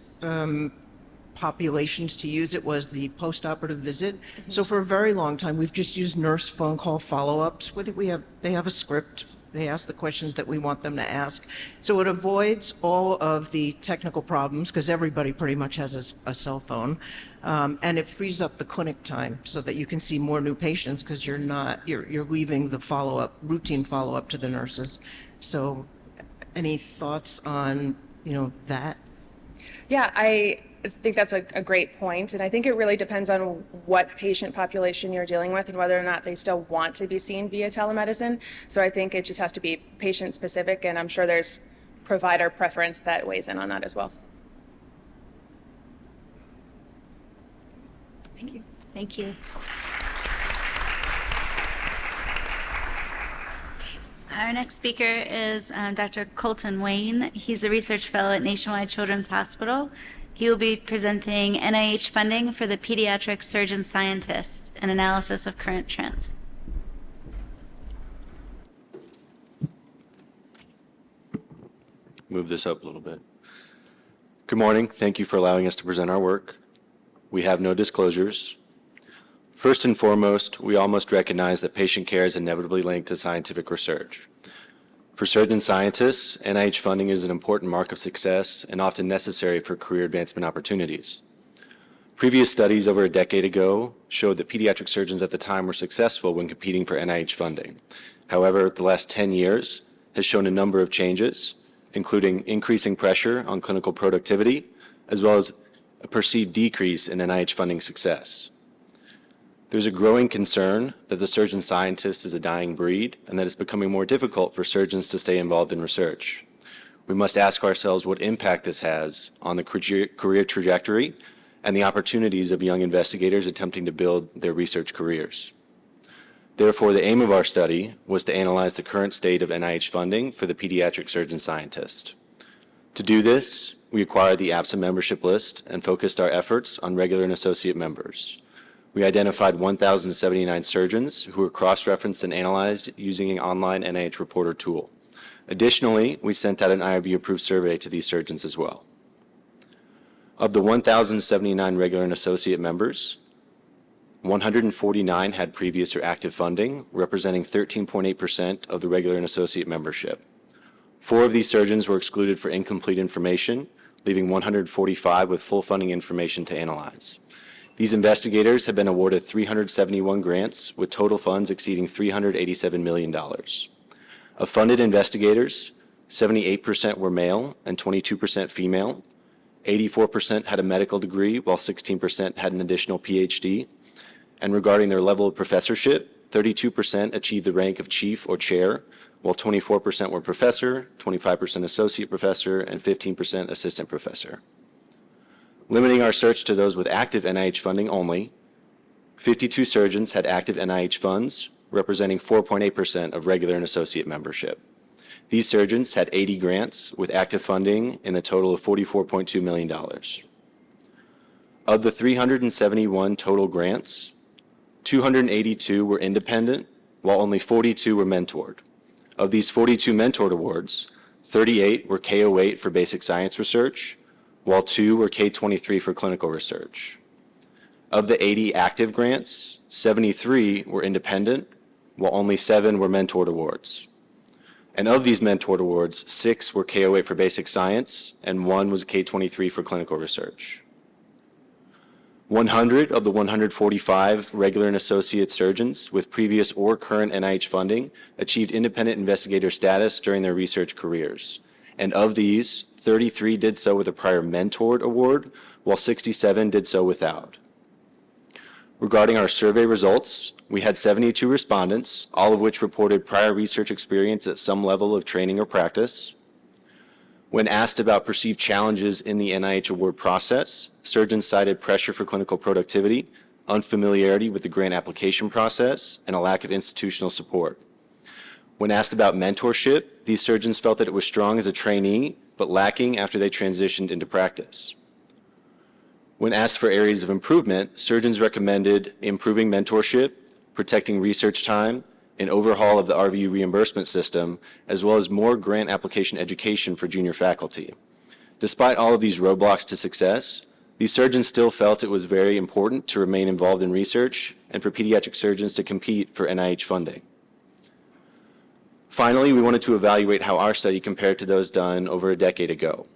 populations to use it was the post-operative visit. So for a very long time, we've just used nurse phone call follow-ups. They have a script. They ask the questions that we want them to ask. So it avoids all of the technical problems because everybody pretty much has a cell phone. And it frees up the clinic time so that you can see more new patients because you're leaving the follow-up, routine follow-up to the nurses. So any thoughts on, that? Yeah, I think that's a great point, and I think it really depends on what patient population you're dealing with and whether or not they still want to be seen via telemedicine. So I think it just has to be patient specific, and I'm sure there's provider preference that weighs in on that as well. Thank you. Thank you. Our next speaker is Dr. Colton Wayne. He's a research fellow at Nationwide Children's Hospital. He will be presenting NIH funding for the pediatric surgeon scientists, an analysis of current trends. Move this up a little bit. Good morning. Thank you for allowing us to present our work. We have no disclosures. First and foremost, we all must recognize that patient care is inevitably linked to scientific research. For surgeon scientists, NIH funding is an important mark of success and often necessary for career advancement opportunities. Previous studies over a decade ago showed that pediatric surgeons at the time were successful when competing for NIH funding. However, the last 10 years has shown a number of changes, including increasing pressure on clinical productivity, as well as a perceived decrease in NIH funding success. There's a growing concern that the surgeon scientist is a dying breed and that it's becoming more difficult for surgeons to stay involved in research. We must ask ourselves what impact this has on the career trajectory and the opportunities of young investigators attempting to build their research careers. Therefore, the aim of our study was to analyze the current state of NIH funding for the pediatric surgeon scientist. To do this, we acquired the APSA membership list and focused our efforts on regular and associate members. We identified 1,079 surgeons who were cross-referenced and analyzed using an online NIH reporter tool. Additionally, we sent out an IRB-approved survey to these surgeons as well. Of the 1,079 regular and associate members, 149 had previous or active funding, representing 13.8% of the regular and associate membership. 4 of these surgeons were excluded for incomplete information, leaving 145 with full funding information to analyze. These investigators have been awarded 371 grants with total funds exceeding $387 million. Of funded investigators, 78% were male and 22% female. 84% had a medical degree, while 16% had an additional PhD. And regarding their level of professorship, 32% achieved the rank of chief or chair, while 24% were professor, 25% associate professor, and 15% assistant professor. Limiting our search to those with active NIH funding only, 52 surgeons had active NIH funds, representing 4.8% of regular and associate membership. These surgeons had 80 grants with active funding in the total of $44.2 million. Of the 371 total grants, 282 were independent, while only 42 were mentored. Of these 42 mentored awards, 38 were K08 for basic science research, while 2 were K23 for clinical research. Of the 80 active grants, 73 were independent, while only 7 were mentored awards. And of these mentored awards, 6 were K08 for basic science, and 1 was K23 for clinical research. 100 of the 145 regular and associate surgeons with previous or current NIH funding achieved independent investigator status during their research careers. And of these, 33 did so with a prior mentored award, while 67 did so without. Regarding our survey results, we had 72 respondents, all of which reported prior research experience at some level of training or practice. When asked about perceived challenges in the NIH award process, surgeons cited pressure for clinical productivity, unfamiliarity with the grant application process, and a lack of institutional support. When asked about mentorship, these surgeons felt that it was strong as a trainee, but lacking after they transitioned into practice. When asked for areas of improvement, surgeons recommended improving mentorship, protecting research time, an overhaul of the RVU reimbursement system, as well as more grant application education for junior faculty. Despite all of these roadblocks to success, these surgeons still felt it was very important to remain involved in research and for pediatric surgeons to compete for NIH funding. Finally, we wanted to evaluate how our study compared to those done over a decade ago.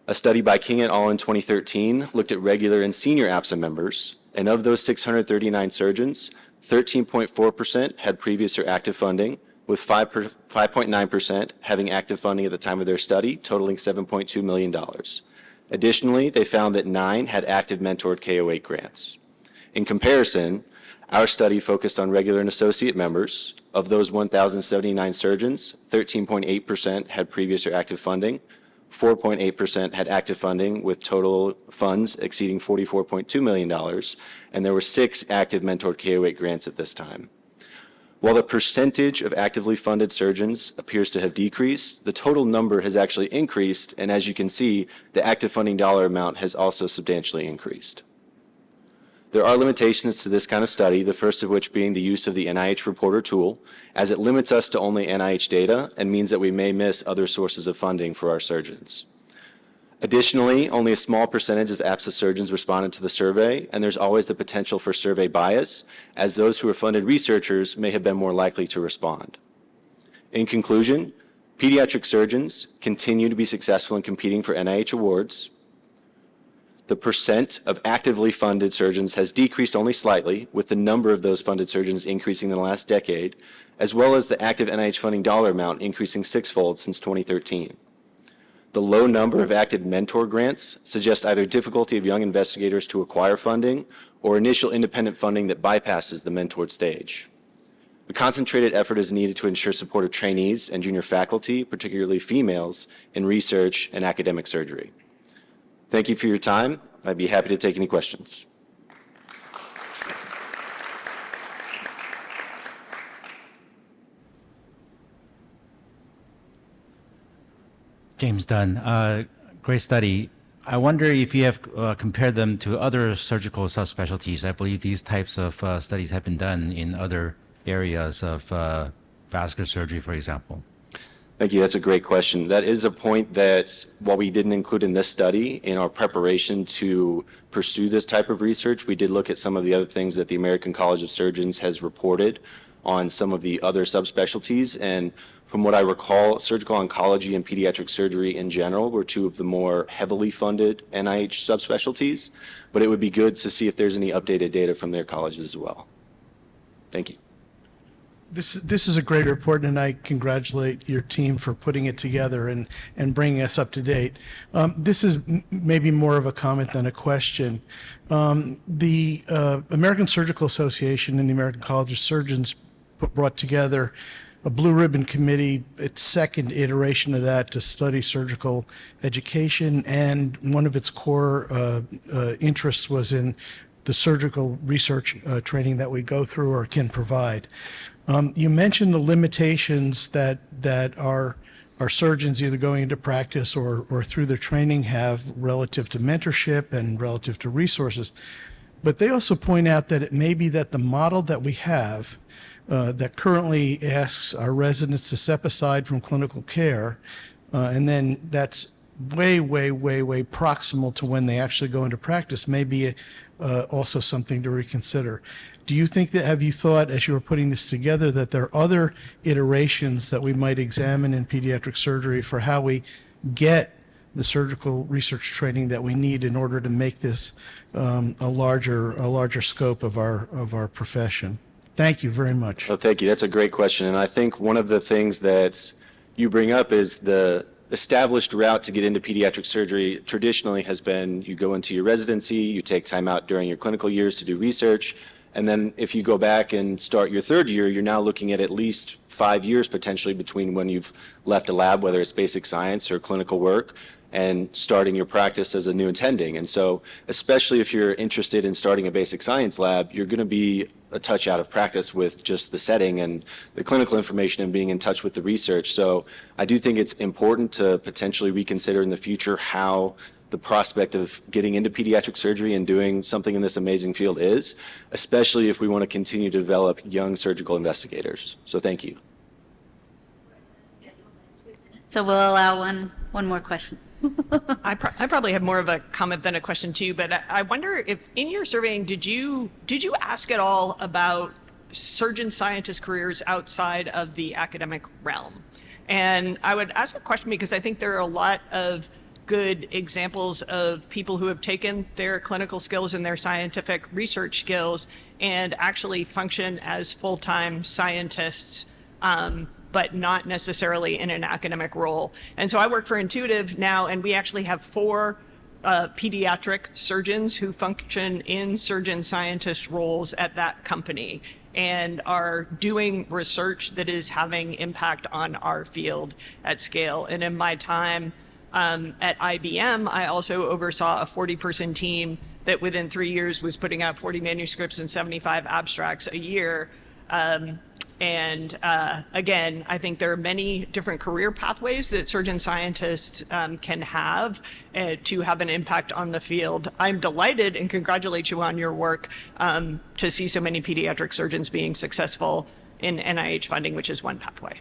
A study by King et al. In 2013 looked at regular and senior APSA members, and of those 639 surgeons, 13.4% had previous or active funding, with 5.9% having active funding at the time of their study, totaling $7.2 million. Additionally, they found that 9 had active mentored K08 grants. In comparison, our study focused on regular and associate members. Of those 1,079 surgeons, 13.8% had previous or active funding, 4.8% had active funding with total funds exceeding $44.2 million, and there were 6 active mentored K08 grants at this time. While the percentage of actively funded surgeons appears to have decreased, the total number has actually increased, and as you can see, the active funding dollar amount has also substantially increased. There are limitations to this kind of study, the first of which being the use of the NIH Reporter tool, as it limits us to only NIH data and means that we may miss other sources of funding for our surgeons. Additionally, only a small percentage of APSA surgeons responded to the survey, and there's always the potential for survey bias, as those who are funded researchers may have been more likely to respond. In conclusion, pediatric surgeons continue to be successful in competing for NIH awards. The percent of actively funded surgeons has decreased only slightly, with the number of those funded surgeons increasing in the last decade, as well as the active NIH funding dollar amount increasing 6-fold since 2013. The low number of active mentor grants suggest either difficulty of young investigators to acquire funding or initial independent funding that bypasses the mentored stage. A concentrated effort is needed to ensure support of trainees and junior faculty, particularly females, in research and academic surgery. Thank you for your time. I'd be happy to take any questions. James Dunn, great study. I wonder if you have compared them to other surgical subspecialties. I believe these types of studies have been done in other areas of vascular surgery, for example. Thank you. That's a great question. That is a point that, while we didn't include in this study, in our preparation to pursue this type of research, we did look at some of the other things that the American College of Surgeons has reported on some of the other subspecialties. And from what I recall, surgical oncology and pediatric surgery in general were 2 of the more heavily funded NIH subspecialties. But it would be good to see if there's any updated data from their colleges as well. Thank you. This is a great report, and I congratulate your team for putting it together and bringing us up to date. This is maybe more of a comment than a question. The American Surgical Association and the American College of Surgeons brought together a Blue Ribbon Committee, its second iteration of that, to study surgical education, and one of its core interests was in the surgical research training that we go through or can provide. You mentioned the limitations that our surgeons either going into practice or through their training have relative to mentorship and relative to resources. But they also point out that it may be that the model that we have that currently asks our residents to step aside from clinical care, and then that's way proximal to when they actually go into practice, may be also something to reconsider. Do you think that, have you thought as you were putting this together, that there are other iterations that we might examine in pediatric surgery for how we get the surgical research training that we need in order to make this a larger scope of our profession? Thank you very much. Well, thank you. That's a great question. And I think one of the things that you bring up is the established route to get into pediatric surgery traditionally has been you go into your residency, you take time out during your clinical years to do research, and then if you go back and start your third year, you're now looking at least 5 years potentially between when you've left a lab, whether it's basic science or clinical work, and starting your practice as a new attending. And so, especially if you're interested in starting a basic science lab, you're going to be a touch out of practice with just the setting and the clinical information and being in touch with the research. So I do think it's important to potentially reconsider in the future how the prospect of getting into pediatric surgery and doing something in this amazing field is, especially if we want to continue to develop young surgical investigators. So thank you. So we'll allow one more question. I probably have more of a comment than a question too, but I wonder if in your surveying, did you ask at all about surgeon scientist careers outside of the academic realm? And I would ask a question because I think there are a lot of good examples of people who have taken their clinical skills and their scientific research skills and actually function as full-time scientists, but not necessarily in an academic role. And so I work for Intuitive now, and we actually have 4 pediatric surgeons who function in surgeon scientist roles at that company and are doing research that is having impact on our field at scale. And in my time at IBM, I also oversaw a 40-person team that within 3 years was putting out 40 manuscripts and 75 abstracts a year. Again, I think there are many different career pathways that surgeon scientists can have to have an impact on the field. I'm delighted and congratulate you on your work to see so many pediatric surgeons being successful in NIH funding, which is one pathway.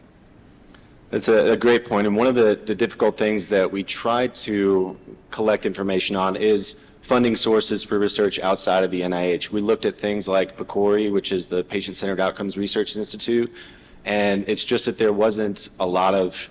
That's a great point. And one of the difficult things that we try to collect information on is funding sources for research outside of the NIH. We looked at things like PCORI, which is the Patient-Centered Outcomes Research Institute, and it's just that there wasn't a lot of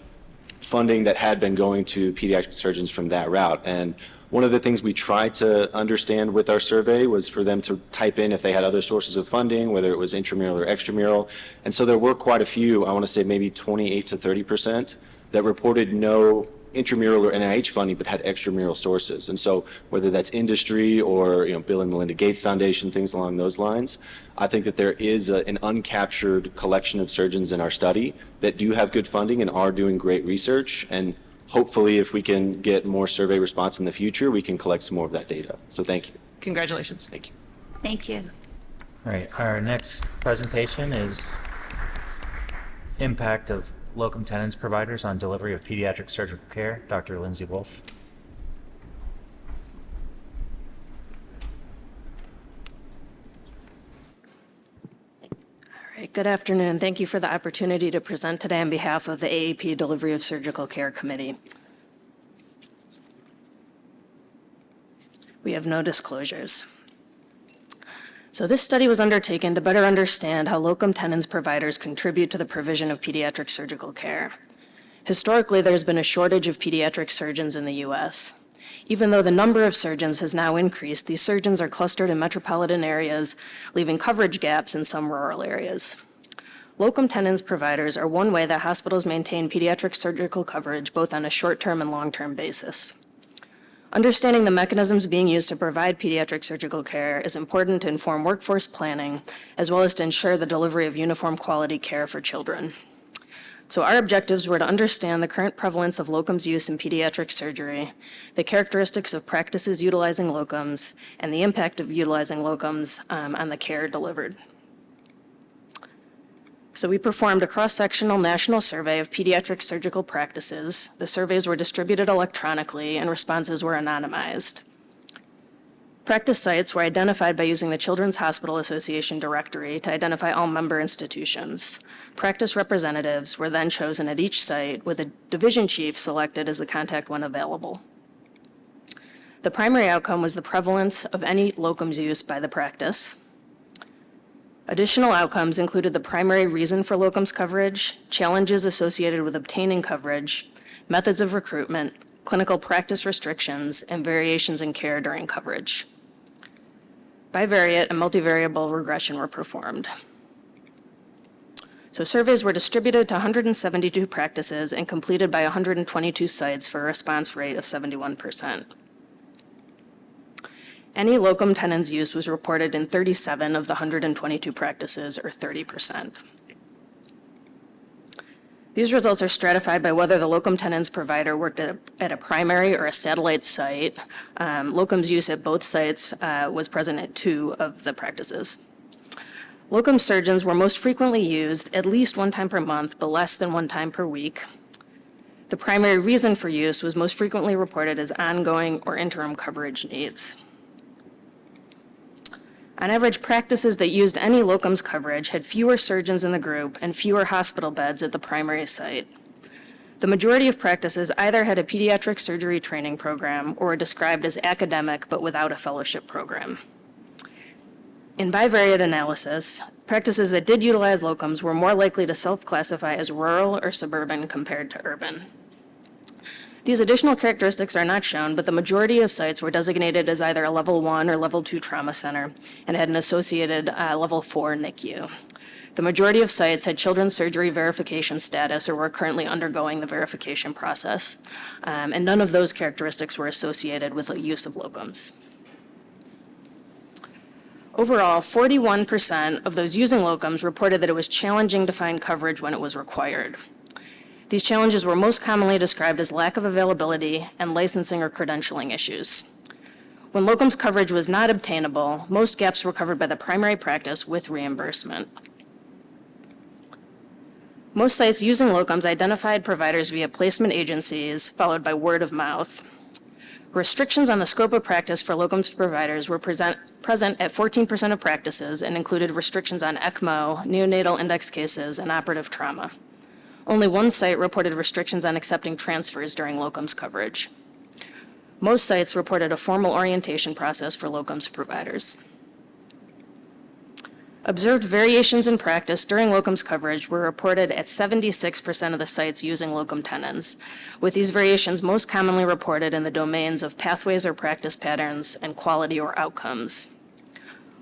funding that had been going to pediatric surgeons from that route. And one of the things we tried to understand with our survey was for them to type in if they had other sources of funding, whether it was intramural or extramural. And so there were quite a few, I want to say maybe 28 to 30%, that reported no intramural or NIH funding, but had extramural sources. And so whether that's industry or Bill and Melinda Gates Foundation, things along those lines, I think that there is an uncaptured collection of surgeons in our study that do have good funding and are doing great research. And hopefully, if we can get more survey response in the future, we can collect some more of that data. So thank you. Congratulations. Thank you. Thank you. All right, our next presentation is impact of locum tenens providers on delivery of pediatric surgical care. Dr. Lindsay Wolf. All right, good afternoon. Thank you for the opportunity to present today on behalf of the AAP Delivery of Surgical Care Committee. We have no disclosures. So this study was undertaken to better understand how locum tenens providers contribute to the provision of pediatric surgical care. Historically, there's been a shortage of pediatric surgeons in the U.S. Even though the number of surgeons has now increased, these surgeons are clustered in metropolitan areas, leaving coverage gaps in some rural areas. Locum tenens providers are one way that hospitals maintain pediatric surgical coverage both on a short-term and long-term basis. Understanding the mechanisms being used to provide pediatric surgical care is important to inform workforce planning, as well as to ensure the delivery of uniform quality care for children. So our objectives were to understand the current prevalence of locums use in pediatric surgery, the characteristics of practices utilizing locums, and the impact of utilizing locums on the care delivered. So we performed a cross-sectional national survey of pediatric surgical practices. The surveys were distributed electronically and responses were anonymized. Practice sites were identified by using the Children's Hospital Association directory to identify all member institutions. Practice representatives were then chosen at each site, with a division chief selected as the contact when available. The primary outcome was the prevalence of any locums use by the practice. Additional outcomes included the primary reason for locums coverage, challenges associated with obtaining coverage, methods of recruitment, clinical practice restrictions, and variations in care during coverage. Bivariate and multivariable regression were performed. So surveys were distributed to 172 practices and completed by 122 sites for a response rate of 71%. Any locum tenens use was reported in 37 of the 122 practices, or 30%. These results are stratified by whether the locum tenens provider worked at a primary or a satellite site. Locums use at both sites was present at 2 of the practices. Locum surgeons were most frequently used at least 1 time per month, but less than 1 time per week. The primary reason for use was most frequently reported as ongoing or interim coverage needs. On average, practices that used any locums coverage had fewer surgeons in the group and fewer hospital beds at the primary site. The majority of practices either had a pediatric surgery training program or were described as academic but without a fellowship program. In bivariate analysis, practices that did utilize locums were more likely to self-classify as rural or suburban compared to urban. These additional characteristics are not shown, but the majority of sites were designated as either a level 1 or level 2 trauma center and had an associated level 4 NICU. The majority of sites had children's surgery verification status or were currently undergoing the verification process, and none of those characteristics were associated with the use of locums. Overall, 41% of those using locums reported that it was challenging to find coverage when it was required. These challenges were most commonly described as lack of availability and licensing or credentialing issues. When locums coverage was not obtainable, most gaps were covered by the primary practice with reimbursement. Most sites using locums identified providers via placement agencies, followed by word of mouth. Restrictions on the scope of practice for locums providers were present at 14% of practices and included restrictions on ECMO, neonatal index cases, and operative trauma. Only 1 site reported restrictions on accepting transfers during locums coverage. Most sites reported a formal orientation process for locums providers. Observed variations in practice during locums coverage were reported at 76% of the sites using locum tenens, with these variations most commonly reported in the domains of pathways or practice patterns and quality or outcomes.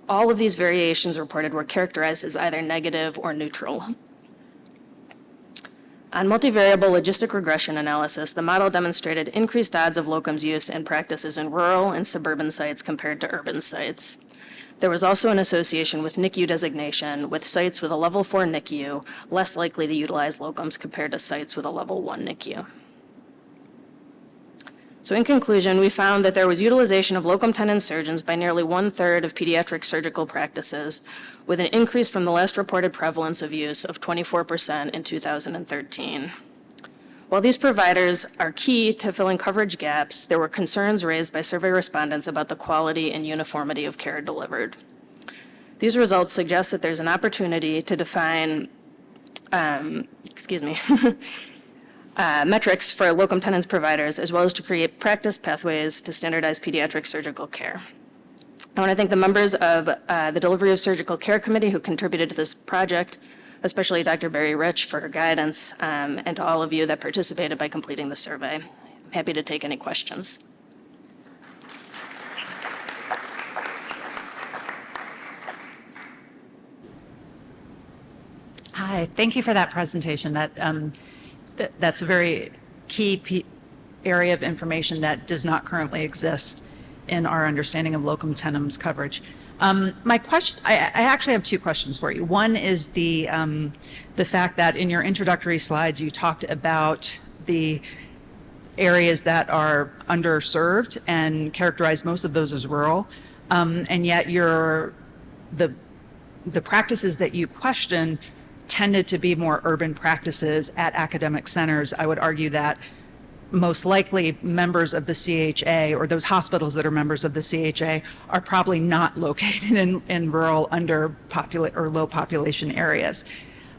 All of these variations reported were characterized as either negative or neutral. On multivariable logistic regression analysis, the model demonstrated increased odds of locums use in practices in rural and suburban sites compared to urban sites. There was also an association with NICU designation, with sites with a level 4 NICU less likely to utilize locums compared to sites with a level 1 NICU. So in conclusion, we found that there was utilization of locum tenens surgeons by nearly 1/3 of pediatric surgical practices, with an increase from the last reported prevalence of use of 24% in 2013. While these providers are key to filling coverage gaps, there were concerns raised by survey respondents about the quality and uniformity of care delivered. These results suggest that there's an opportunity to define, metrics for locum tenens providers, as well as to create practice pathways to standardize pediatric surgical care. I want to thank the members of the Delivery of Surgical Care Committee who contributed to this project, especially Dr. Barry Rich for her guidance, and to all of you that participated by completing the survey. I'm happy to take any questions. Hi, thank you for that presentation. That's a very key area of information that does not currently exist in our understanding of locum tenens coverage. My question, I actually have 2 questions for you. One is the fact that in your introductory slides, you talked about the areas that are underserved and characterized most of those as rural, and yet the practices that you question tended to be more urban practices at academic centers. I would argue that most likely members of the CHA, or those hospitals that are members of the CHA, are probably not located in rural, or low population areas.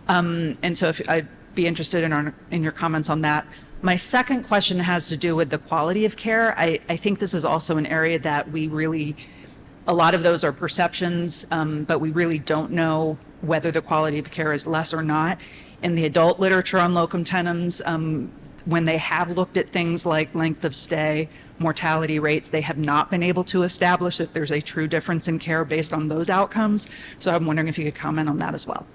And so if I'd be interested in your comments on that. My second question has to do with the quality of care. I think this is also an area that a lot of those are perceptions, but we really don't know whether the quality of care is less or not. In the adult literature on locum tenens, when they have looked at things like length of stay, mortality rates, they have not been able to establish that there's a true difference in care based on those outcomes. So I'm wondering if you could comment on that as well.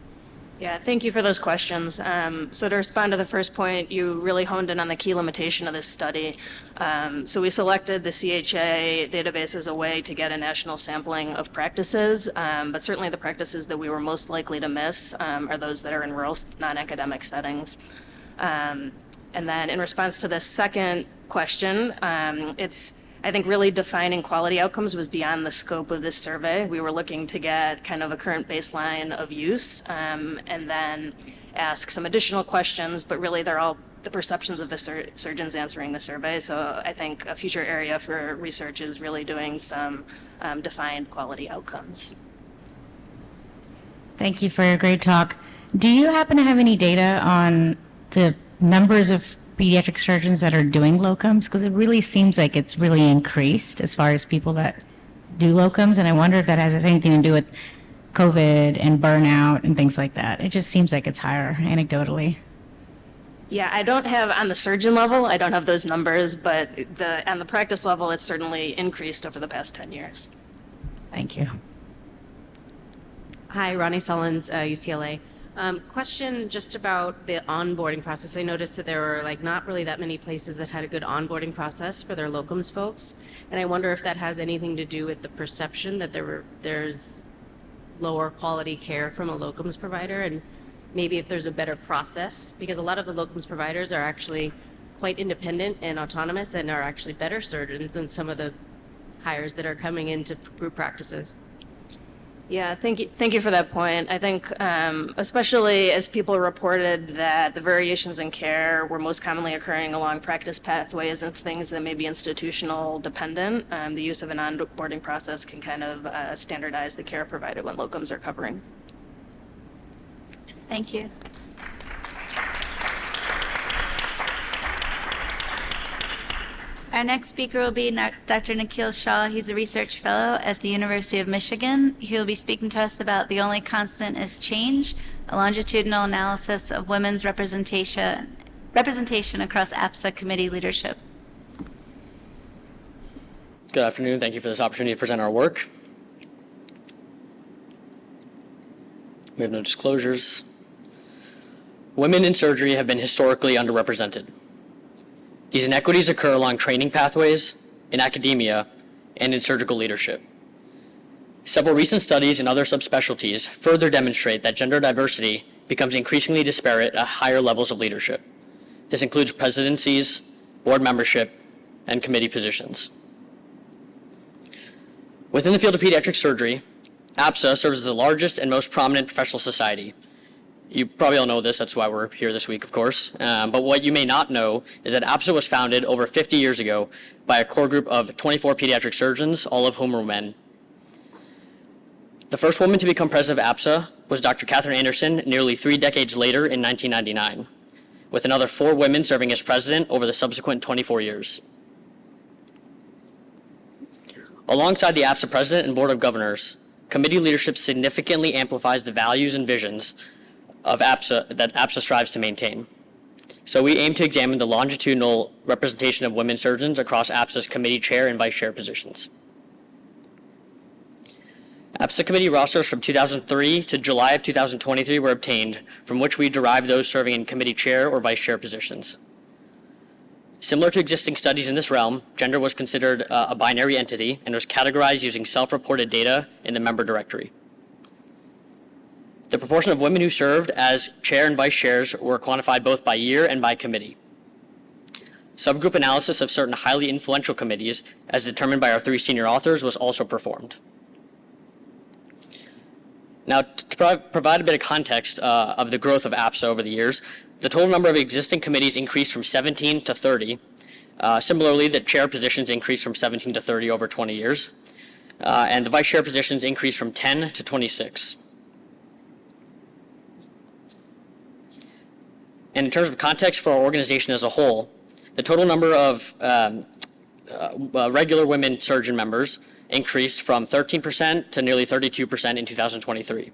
Yeah, thank you for those questions. So to respond to the first point, you really honed in on the key limitation of this study. So we selected the CHA database as a way to get a national sampling of practices, but certainly the practices that we were most likely to miss are those that are in rural, non-academic settings. And then in response to the second question, I think really defining quality outcomes was beyond the scope of this survey. We were looking to get kind of a current baseline of use and then ask some additional questions, but really they're all the perceptions of the surgeons answering the survey. So I think a future area for research is really doing some defined quality outcomes. Thank you for your great talk. Do you happen to have any data on the numbers of pediatric surgeons that are doing locums? Because it really seems like it's really increased as far as people that do locums, and I wonder if that has anything to do with COVID and burnout and things like that. It just seems like it's higher anecdotally. Yeah, I don't have, on the surgeon level, I don't have those numbers, but on the practice level, it's certainly increased over the past 10 years. Thank you. Hi, Ronnie Sullins, UCLA. Question just about the onboarding process. I noticed that there were not really that many places that had a good onboarding process for their locums folks. And I wonder if that has anything to do with the perception that there's lower quality care from a locums provider, and maybe if there's a better process, because a lot of the locums providers are actually quite independent and autonomous and are actually better surgeons than some of the hires that are coming into group practices. Yeah, thank you for that point. I think especially as people reported that the variations in care were most commonly occurring along practice pathways and things that may be institutional dependent, the use of an onboarding process can kind of standardize the care provided when locums are covering. Thank you. Our next speaker will be Dr. Nikhil Shah. He's a research fellow at the University of Michigan. He'll be speaking to us about The Only Constant is Change, a longitudinal analysis of women's representation across APSA committee leadership. Good afternoon. Thank you for this opportunity to present our work. We have no disclosures. Women in surgery have been historically underrepresented. These inequities occur along training pathways, in academia, and in surgical leadership. Several recent studies in other subspecialties further demonstrate that gender diversity becomes increasingly disparate at higher levels of leadership. This includes presidencies, board membership, and committee positions. Within the field of pediatric surgery, APSA serves as the largest and most prominent professional society. You probably all know this, that's why we're here this week, of course. But what you may not know is that APSA was founded over 50 years ago by a core group of 24 pediatric surgeons, all of whom were men. The first woman to become president of APSA was Dr. Catherine Anderson nearly 3 decades later in 1999, with another 4 women serving as president over the subsequent 24 years. Alongside the APSA president and board of governors, committee leadership significantly amplifies the values and visions of APSA that APSA strives to maintain. So we aim to examine the longitudinal representation of women surgeons across APSA's committee chair and vice chair positions. APSA committee rosters from 2003 to July of 2023 were obtained, from which we derived those serving in committee chair or vice chair positions. Similar to existing studies in this realm, gender was considered a binary entity and was categorized using self-reported data in the member directory. The proportion of women who served as chair and vice chairs were quantified both by year and by committee. Subgroup analysis of certain highly influential committees, as determined by our 3 senior authors, was also performed. Now, to provide a bit of context of the growth of APSA over the years, the total number of existing committees increased from 17 to 30, Similarly, the chair positions increased from 17 to 30 over 20 years, and the vice chair positions increased from 10 to 26. And in terms of context for our organization as a whole, the total number of regular women surgeon members increased from 13% to nearly 32% in 2023.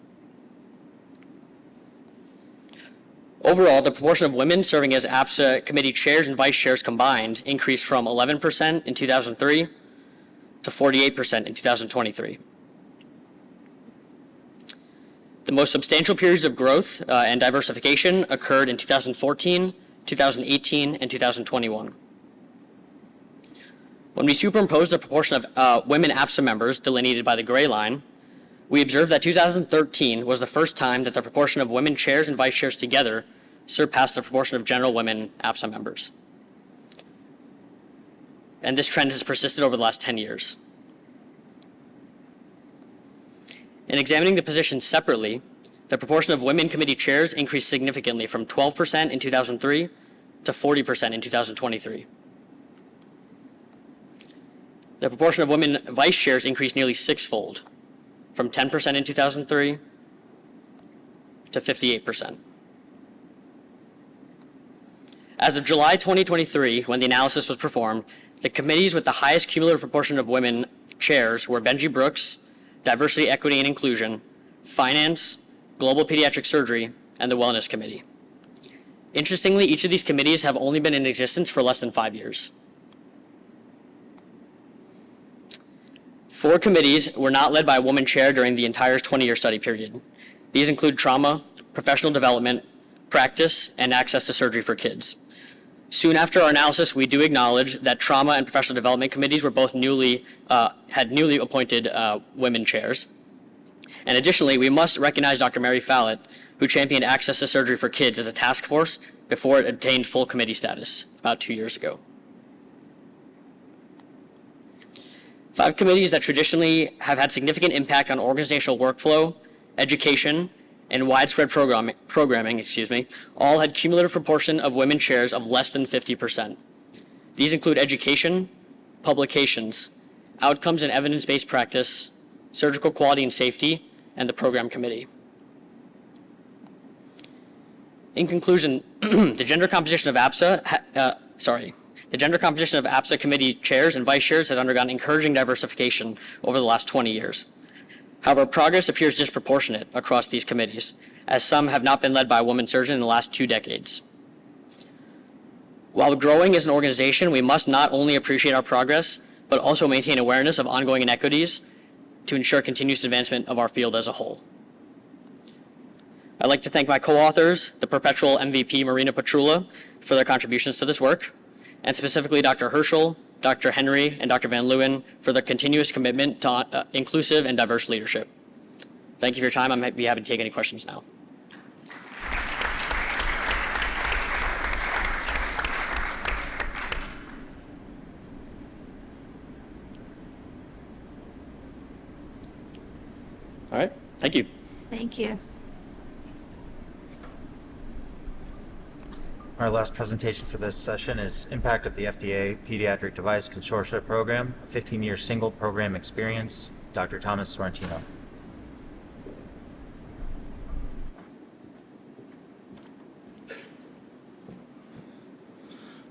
Overall, the proportion of women serving as APSA committee chairs and vice chairs combined increased from 11% in 2003 to 48% in 2023. The most substantial periods of growth and diversification occurred in 2014, 2018, and 2021. When we superimpose the proportion of women APSA members delineated by the gray line, we observed that 2013 was the first time that the proportion of women chairs and vice chairs together surpassed the proportion of general women APSA members. And this trend has persisted over the last 10 years. In examining the positions separately, the proportion of women committee chairs increased significantly from 12% in 2003 to 40% in 2023. The proportion of women vice chairs increased nearly sixfold, from 10% in 2003 to 58%. As of July 2023, when the analysis was performed, the committees with the highest cumulative proportion of women chairs were Benji Brooks, Diversity, Equity, and Inclusion, Finance, Global Pediatric Surgery, and the Wellness Committee. Interestingly, each of these committees have only been in existence for less than 5 years. 4 committees were not led by a woman chair during the entire 20-year study period. These include trauma, professional development, practice, and access to surgery for kids. Soon after our analysis, we do acknowledge that trauma and professional development committees were both had newly appointed women chairs. And additionally, we must recognize Dr. Mary Fallett, who championed access to surgery for kids as a task force before it obtained full committee status about 2 years ago. 5 committees that traditionally have had significant impact on organizational workflow, education, and widespread programming, all had cumulative proportion of women chairs of less than 50%. These include education, publications, outcomes and evidence-based practice, surgical quality and safety, and the program committee. In conclusion, the gender composition of APSA committee chairs and vice chairs has undergone encouraging diversification over the last 20 years. However, progress appears disproportionate across these committees, as some have not been led by a woman surgeon in the last 2 decades. While growing as an organization, we must not only appreciate our progress, but also maintain awareness of ongoing inequities to ensure continuous advancement of our field as a whole. I'd like to thank my co-authors, the perpetual MVP Marina Petrula, for their contributions to this work, and specifically Dr. Herschel, Dr. Henry, and Dr. Van Leeuwen for their continuous commitment to inclusive and diverse leadership. Thank you for your time. I might be happy to take any questions now. All right, thank you. Thank you. Our last presentation for this session is Impact of the FDA Pediatric Device Consortia Program, a 15-year single program experience, Dr. Thomas Sorrentino.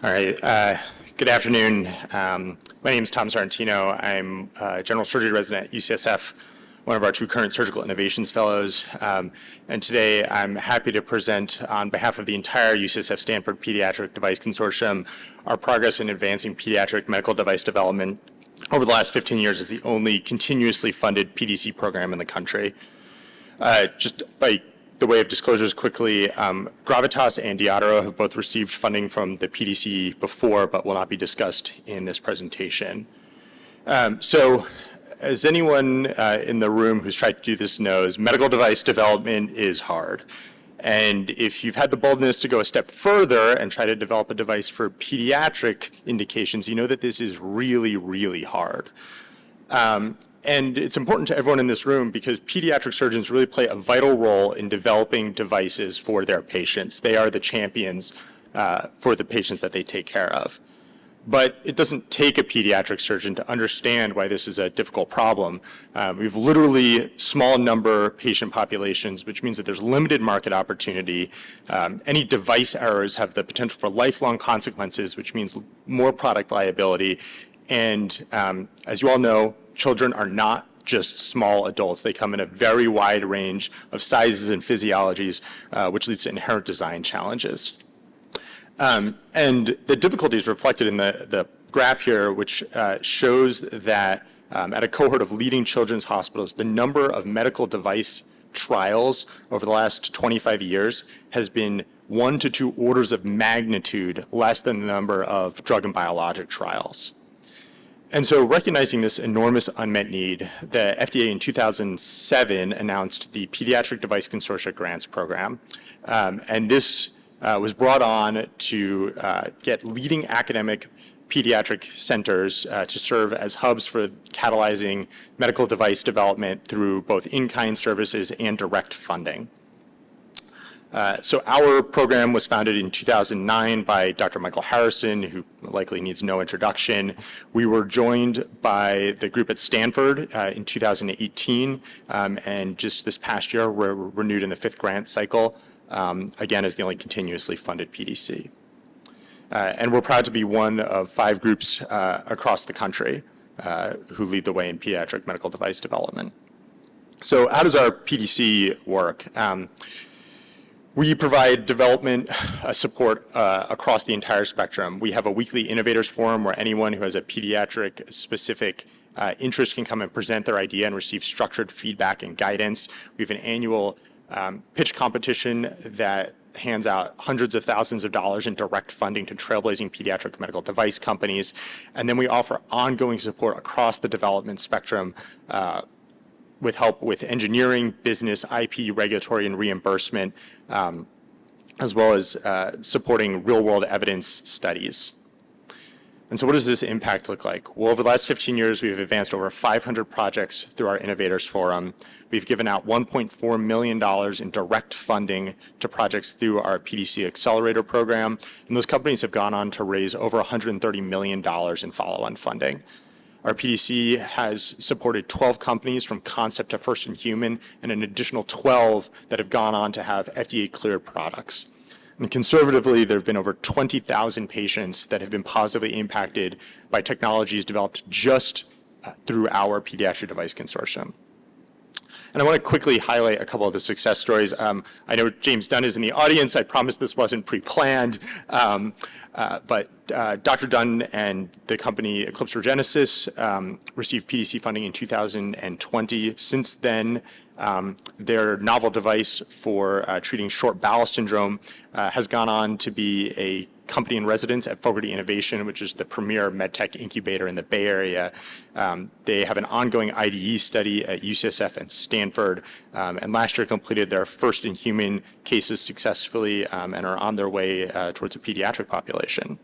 All right, good afternoon. My name is Tom Sorrentino. I'm a general surgery resident at UCSF, one of our 2 current surgical innovations fellows. And today I'm happy to present on behalf of the entire UCSF Stanford Pediatric Device Consortium our progress in advancing pediatric medical device development over the last 15 years as the only continuously funded PDC program in the country. Just by the way of disclosures quickly, Gravitas and Diatero have both received funding from the PDC before, but will not be discussed in this presentation. As anyone in the room who's tried to do this knows, medical device development is hard. And if you've had the boldness to go a step further and try to develop a device for pediatric indications, you know that this is really, really hard. And it's important to everyone in this room because pediatric surgeons really play a vital role in developing devices for their patients. They are the champions for the patients that they take care of. But it doesn't take a pediatric surgeon to understand why this is a difficult problem. We have literally small number patient populations, which means that there's limited market opportunity. Any device errors have the potential for lifelong consequences, which means more product liability. And as you all know, children are not just small adults. They come in a very wide range of sizes and physiologies, which leads to inherent design challenges. And the difficulty is reflected in the graph here, which shows that at a cohort of leading children's hospitals, the number of medical device trials over the last 25 years has been 1 to 2 orders of magnitude less than the number of drug and biologic trials. And so recognizing this enormous unmet need, the FDA in 2007 announced the Pediatric Device Consortia Grants Program. And this was brought on to get leading academic pediatric centers to serve as hubs for catalyzing medical device development through both in-kind services and direct funding. So our program was founded in 2009 by Dr. Michael Harrison, who likely needs no introduction. We were joined by the group at Stanford in 2018, and just this past year, we're renewed in the 5th grant cycle, again, as the only continuously funded PDC. And we're proud to be one of 5 groups across the country who lead the way in pediatric medical device development. So how does our PDC work? We provide development support across the entire spectrum. We have a weekly innovators forum where anyone who has a pediatric specific interest can come and present their idea and receive structured feedback and guidance. We have an annual pitch competition that hands out hundreds of thousands of dollars in direct funding to trailblazing pediatric medical device companies. And then we offer ongoing support across the development spectrum with help with engineering, business, IP, regulatory, and reimbursement, as well as supporting real-world evidence studies. And so what does this impact look like? Well, over the last 15 years, we've advanced over 500 projects through our Innovators Forum. We've given out $1.4 million in direct funding to projects through our PDC Accelerator program, and those companies have gone on to raise over $130 million in follow-on funding. Our PDC has supported 12 companies from concept to first in human, and an additional 12 that have gone on to have FDA-cleared products. And conservatively, there have been over 20,000 patients that have been positively impacted by technologies developed just through our Pediatric Device Consortium. And I want to quickly highlight a couple of the success stories. I know James Dunn is in the audience. I promise this wasn't pre-planned, but Dr. Dunn and the company Eclipse Regenesis received PDC funding in 2020. Since then, their novel device for treating short bowel syndrome has gone on to be a company in residence at Fogarty Innovation, which is the premier medtech incubator in the Bay Area. They have an ongoing IDE study at UCSF and Stanford, and last year completed their first in human cases successfully and are on their way towards a pediatric population.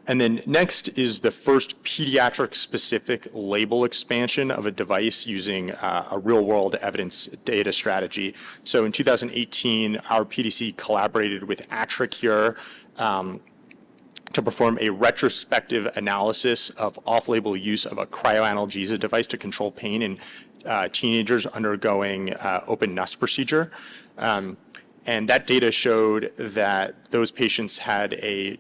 And then next is the first pediatric-specific label expansion of a device using a real-world evidence data strategy. So in 2018, our PDC collaborated with AtriCure to perform a retrospective analysis of off-label use of a cryoanalgesia device to control pain in teenagers undergoing open NUS procedure. And that data showed that those patients had a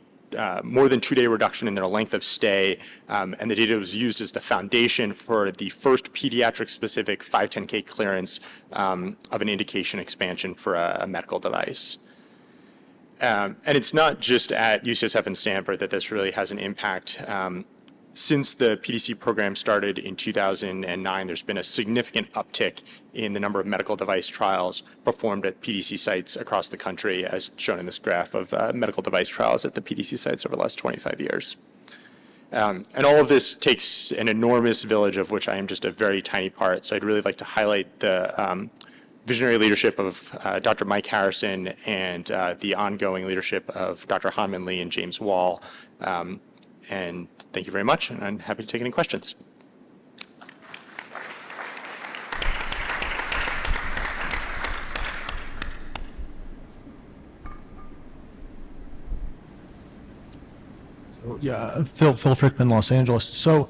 more than 2-day reduction in their length of stay, and the data was used as the foundation for the first pediatric-specific 510(k) clearance of an indication expansion for a medical device. And it's not just at UCSF and Stanford that this really has an impact. Since the PDC program started in 2009, there's been a significant uptick in the number of medical device trials performed at PDC sites across the country, as shown in this graph of medical device trials at the PDC sites over the last 25 years. And all of this takes an enormous village, of which I am just a very tiny part. So I'd really like to highlight the visionary leadership of Dr. Mike Harrison and the ongoing leadership of Dr. Hanman Lee and James Wall. And thank you very much, and I'm happy to take any questions. Yeah, Phil Frickman, Los Angeles. So,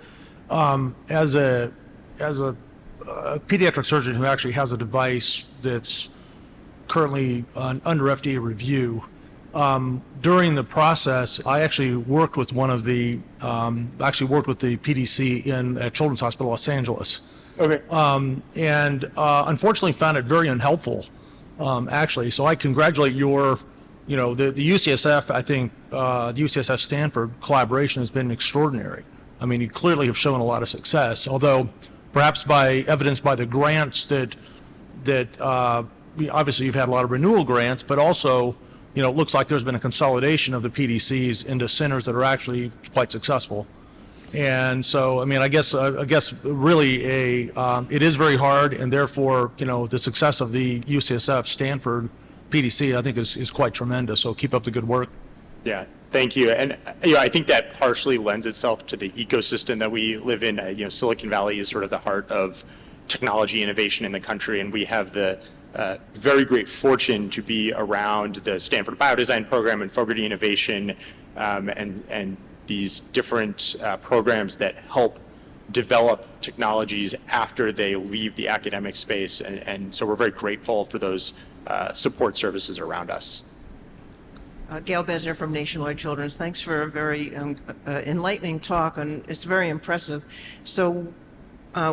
as a pediatric surgeon who actually has a device that's currently under FDA review, during the process, I actually worked with one of the worked with the PDC at Children's Hospital Los Angeles. Okay. And unfortunately found it very unhelpful, actually. So I congratulate the UCSF, I think the UCSF Stanford collaboration has been extraordinary. I mean, you clearly have shown a lot of success, although perhaps evidenced by the grants that obviously you've had a lot of renewal grants, but also, it looks like there's been a consolidation of the PDCs into centers that are actually quite successful. And so, I mean, I guess really it is very hard, and therefore, the success of the UCSF Stanford PDC, I think, is quite tremendous. So keep up the good work. Yeah, thank you. And I think that partially lends itself to the ecosystem that we live in. Silicon Valley is sort of the heart of technology innovation in the country, and we have the very great fortune to be around the Stanford Biodesign Program and Fogarty Innovation, and these different programs that help develop technologies after they leave the academic space. And so we're very grateful for those support services around us. Gail Besner from Nationwide Children's. Thanks for a very enlightening talk, and it's very impressive. So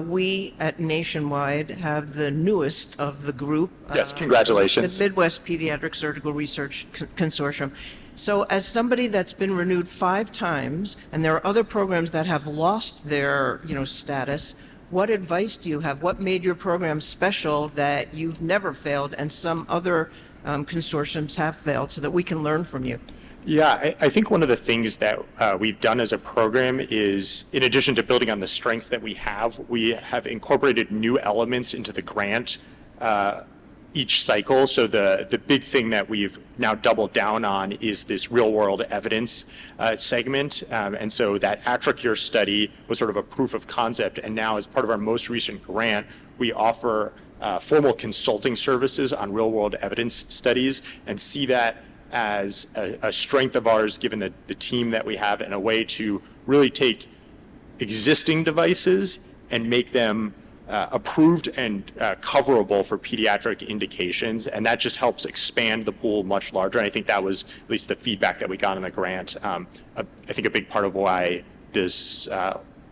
we at Nationwide have the newest of the group. Yes, congratulations. The Midwest Pediatric Surgical Research Consortium. So as somebody that's been renewed 5 times, and there are other programs that have lost their, status, what advice do you have? What made your program special that you've never failed and some other consortiums have failed, so that we can learn from you? Yeah, I think one of the things that we've done as a program is, in addition to building on the strengths that we have incorporated new elements into the grant each cycle. So the big thing that we've now doubled down on is this real-world evidence segment. And so that AtriCure study was sort of a proof of concept. And now, as part of our most recent grant, we offer formal consulting services on real-world evidence studies, and see that as a strength of ours, given the team that we have, and a way to really take existing devices and make them approved and coverable for pediatric indications. And that just helps expand the pool much larger. And I think that was at least the feedback that we got in the grant. I think a big part of why this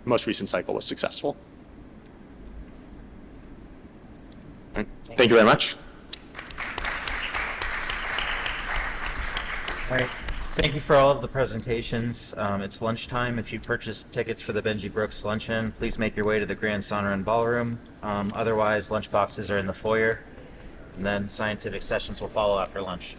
most recent cycle was successful. All right. Thank you very much. All right. Thank you for all of the presentations. It's lunchtime. If you purchased tickets for the Benji Brooks luncheon, please make your way to the Grand Sonoran Ballroom. Otherwise, lunch boxes are in the foyer, and then scientific sessions will follow after lunch.